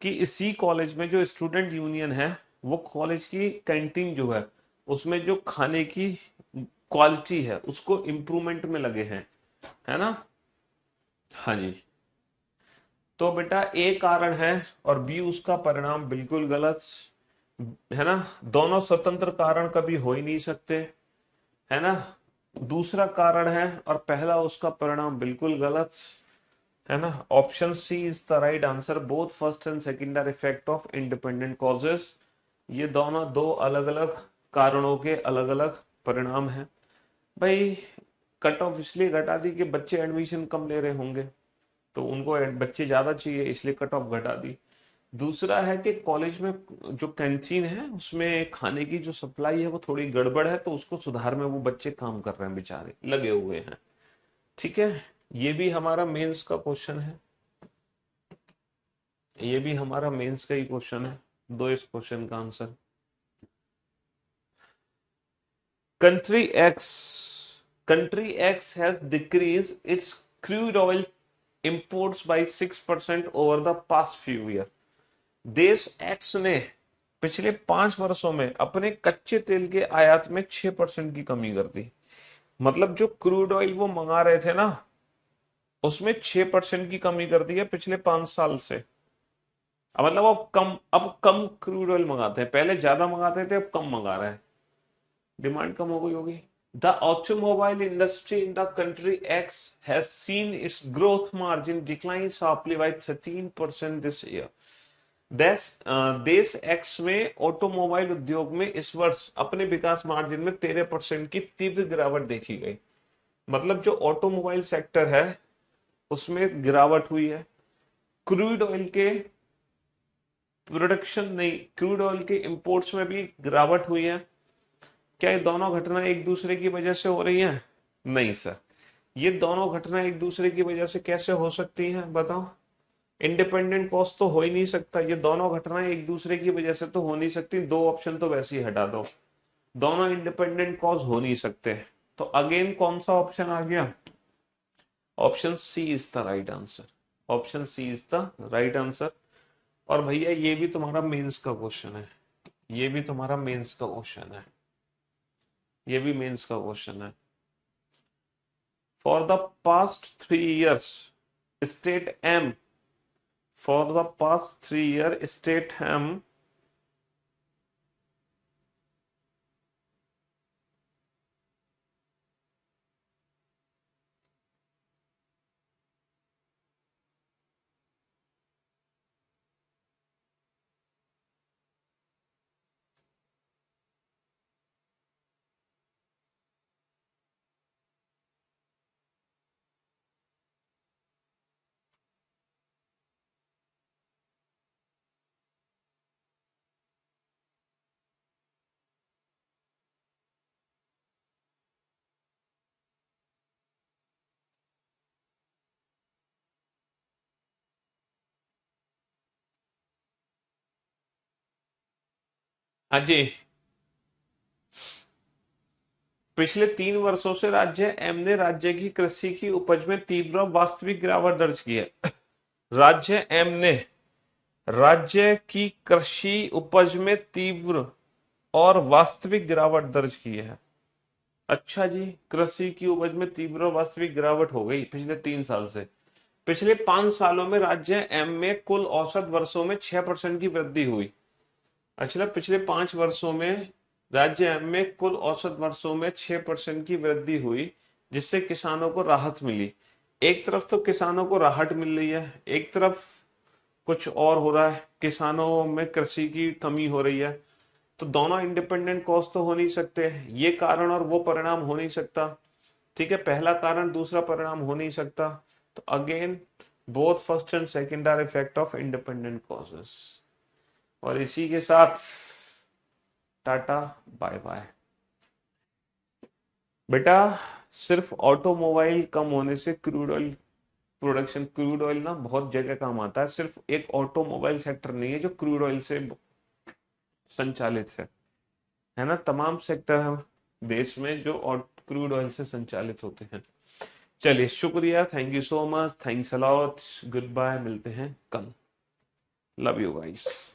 कि इसी कॉलेज में जो स्टूडेंट यूनियन है वो कॉलेज की कैंटीन जो है उसमें जो खाने की क्वालिटी है उसको इम्प्रूवमेंट में लगे हैं, है ना। हाँ जी, तो बेटा ए कारण है और बी उसका परिणाम बिल्कुल गलत, है ना। दोनों स्वतंत्र कारण कभी हो ही नहीं सकते, है ना। दूसरा कारण है और पहला उसका परिणाम बिल्कुल गलत, है ना। Option C is the right answer, both first and second are effect of independent causes. ये दोनों दो अलग अलग कारणों के अलग अलग परिणाम हैं। भाई कट ऑफ इसलिए घटा दी कि बच्चे एडमिशन कम ले रहे होंगे, तो उनको बच्चे ज्यादा चाहिए इसलिए कट ऑफ घटा दी। दूसरा है कि कॉलेज में जो कैंटीन है उसमें खाने की जो सप्लाई है वो थोड़ी गड़बड़ है, तो उसको सुधार में वो बच्चे काम कर रहे हैं, बेचारे लगे हुए हैं। ठीक है, ये भी हमारा मेंस का क्वेश्चन है, ये भी हमारा मेंस का ही क्वेश्चन है। दो इस क्वेश्चन का answer. Country X, country X has decrease its crude oil imports by 6% over the past few year. देश एक्स ने पिछले 5 वर्षों में अपने कच्चे तेल के आयात में 6% की कमी कर दी। मतलब जो क्रूड ऑयल वो मंगा रहे थे ना, उसमें 6% की कमी कर दी है पिछले 5 साल से। अब मतलब अब कम क्रूड ऑयल मंगाते हैं, पहले ज्यादा मंगाते थे, अब कम मंगा रहे हैं, डिमांड कम हो गई होगी। The automobile industry in the country X has seen its growth margin decline sharply by 13% this year. देश एक्स में ऑटोमोबाइल उद्योग में इस वर्ष अपने विकास मार्जिन में 13% की तीव्र गिरावट देखी गई। मतलब जो ऑटोमोबाइल सेक्टर है उसमें गिरावट हुई है। क्रूड ऑयल के प्रोडक्शन नहीं, क्रूड ऑयल के इंपोर्ट्स में भी गिरावट हुई है। क्या ये दोनों घटना एक दूसरे की वजह से हो रही हैं? नहीं सर, ये दोनों घटना एक दूसरे की वजह से कैसे हो सकती हैं बताओ? इंडिपेंडेंट कॉज तो हो ही नहीं सकता, ये दोनों घटनाएं एक दूसरे की वजह से तो हो नहीं सकती। दो ऑप्शन तो वैसे ही हटा दो, दोनों इंडिपेंडेंट कॉज हो नहीं सकते। तो अगेन कौन सा ऑप्शन आ गया? Option C is the right answer, option C is the right answer. और भैया ये भी तुम्हारा मेंस का क्वेश्चन है, ये भी तुम्हारा मेंस का क्वेश्चन है, ये भी मेंस का क्वेश्चन है। For the past 3 years state M, for the past 3 years state ham Ajay, पिछले 3 वर्षों से राज्य एम ने राज्य की कृषि की उपज में तीव्र वास्तविक गिरावट दर्ज की है। राज्य एम ने राज्य की कृषि उपज में तीव्र और वास्तविक गिरावट दर्ज की है। अच्छा जी, कृषि की उपज में तीव्र वास्तविक गिरावट हो गई पिछले 3 साल से। पिछले 5 सालों में राज्य एम में कुल औसत वर्षों में 6% की वृद्धि हुई। अच्छा, पिछले 5 वर्षों में राज्य एम में कुल औसत वर्षों में 6% की वृद्धि हुई, जिससे किसानों को राहत मिली। एक तरफ तो किसानों को राहत मिल रही है, एक तरफ कुछ और हो रहा है, किसानों में कृषि की कमी हो रही है। तो दोनों इंडिपेंडेंट कॉज तो हो नहीं सकते, ये कारण और वो परिणाम हो नहीं सकता। ठीक है, पहला कारण दूसरा परिणाम हो नहीं सकता। तो again both first and second are effect of independent causes. और इसी के साथ टाटा बाय बाय। बेटा, सिर्फ ऑटोमोबाइल कम होने से crude oil production, crude oil ना बहुत जगह काम आता है, सिर्फ एक ऑटोमोबाइल सेक्टर नहीं है जो क्रूड ऑयल से संचालित है ना, तमाम सेक्टर हम देश में जो क्रूड ऑयल से संचालित होते हैं। चलिए शुक्रिया, thank you so much, thanks a lot, goodbye, मिलते हैं कल। Love you guys.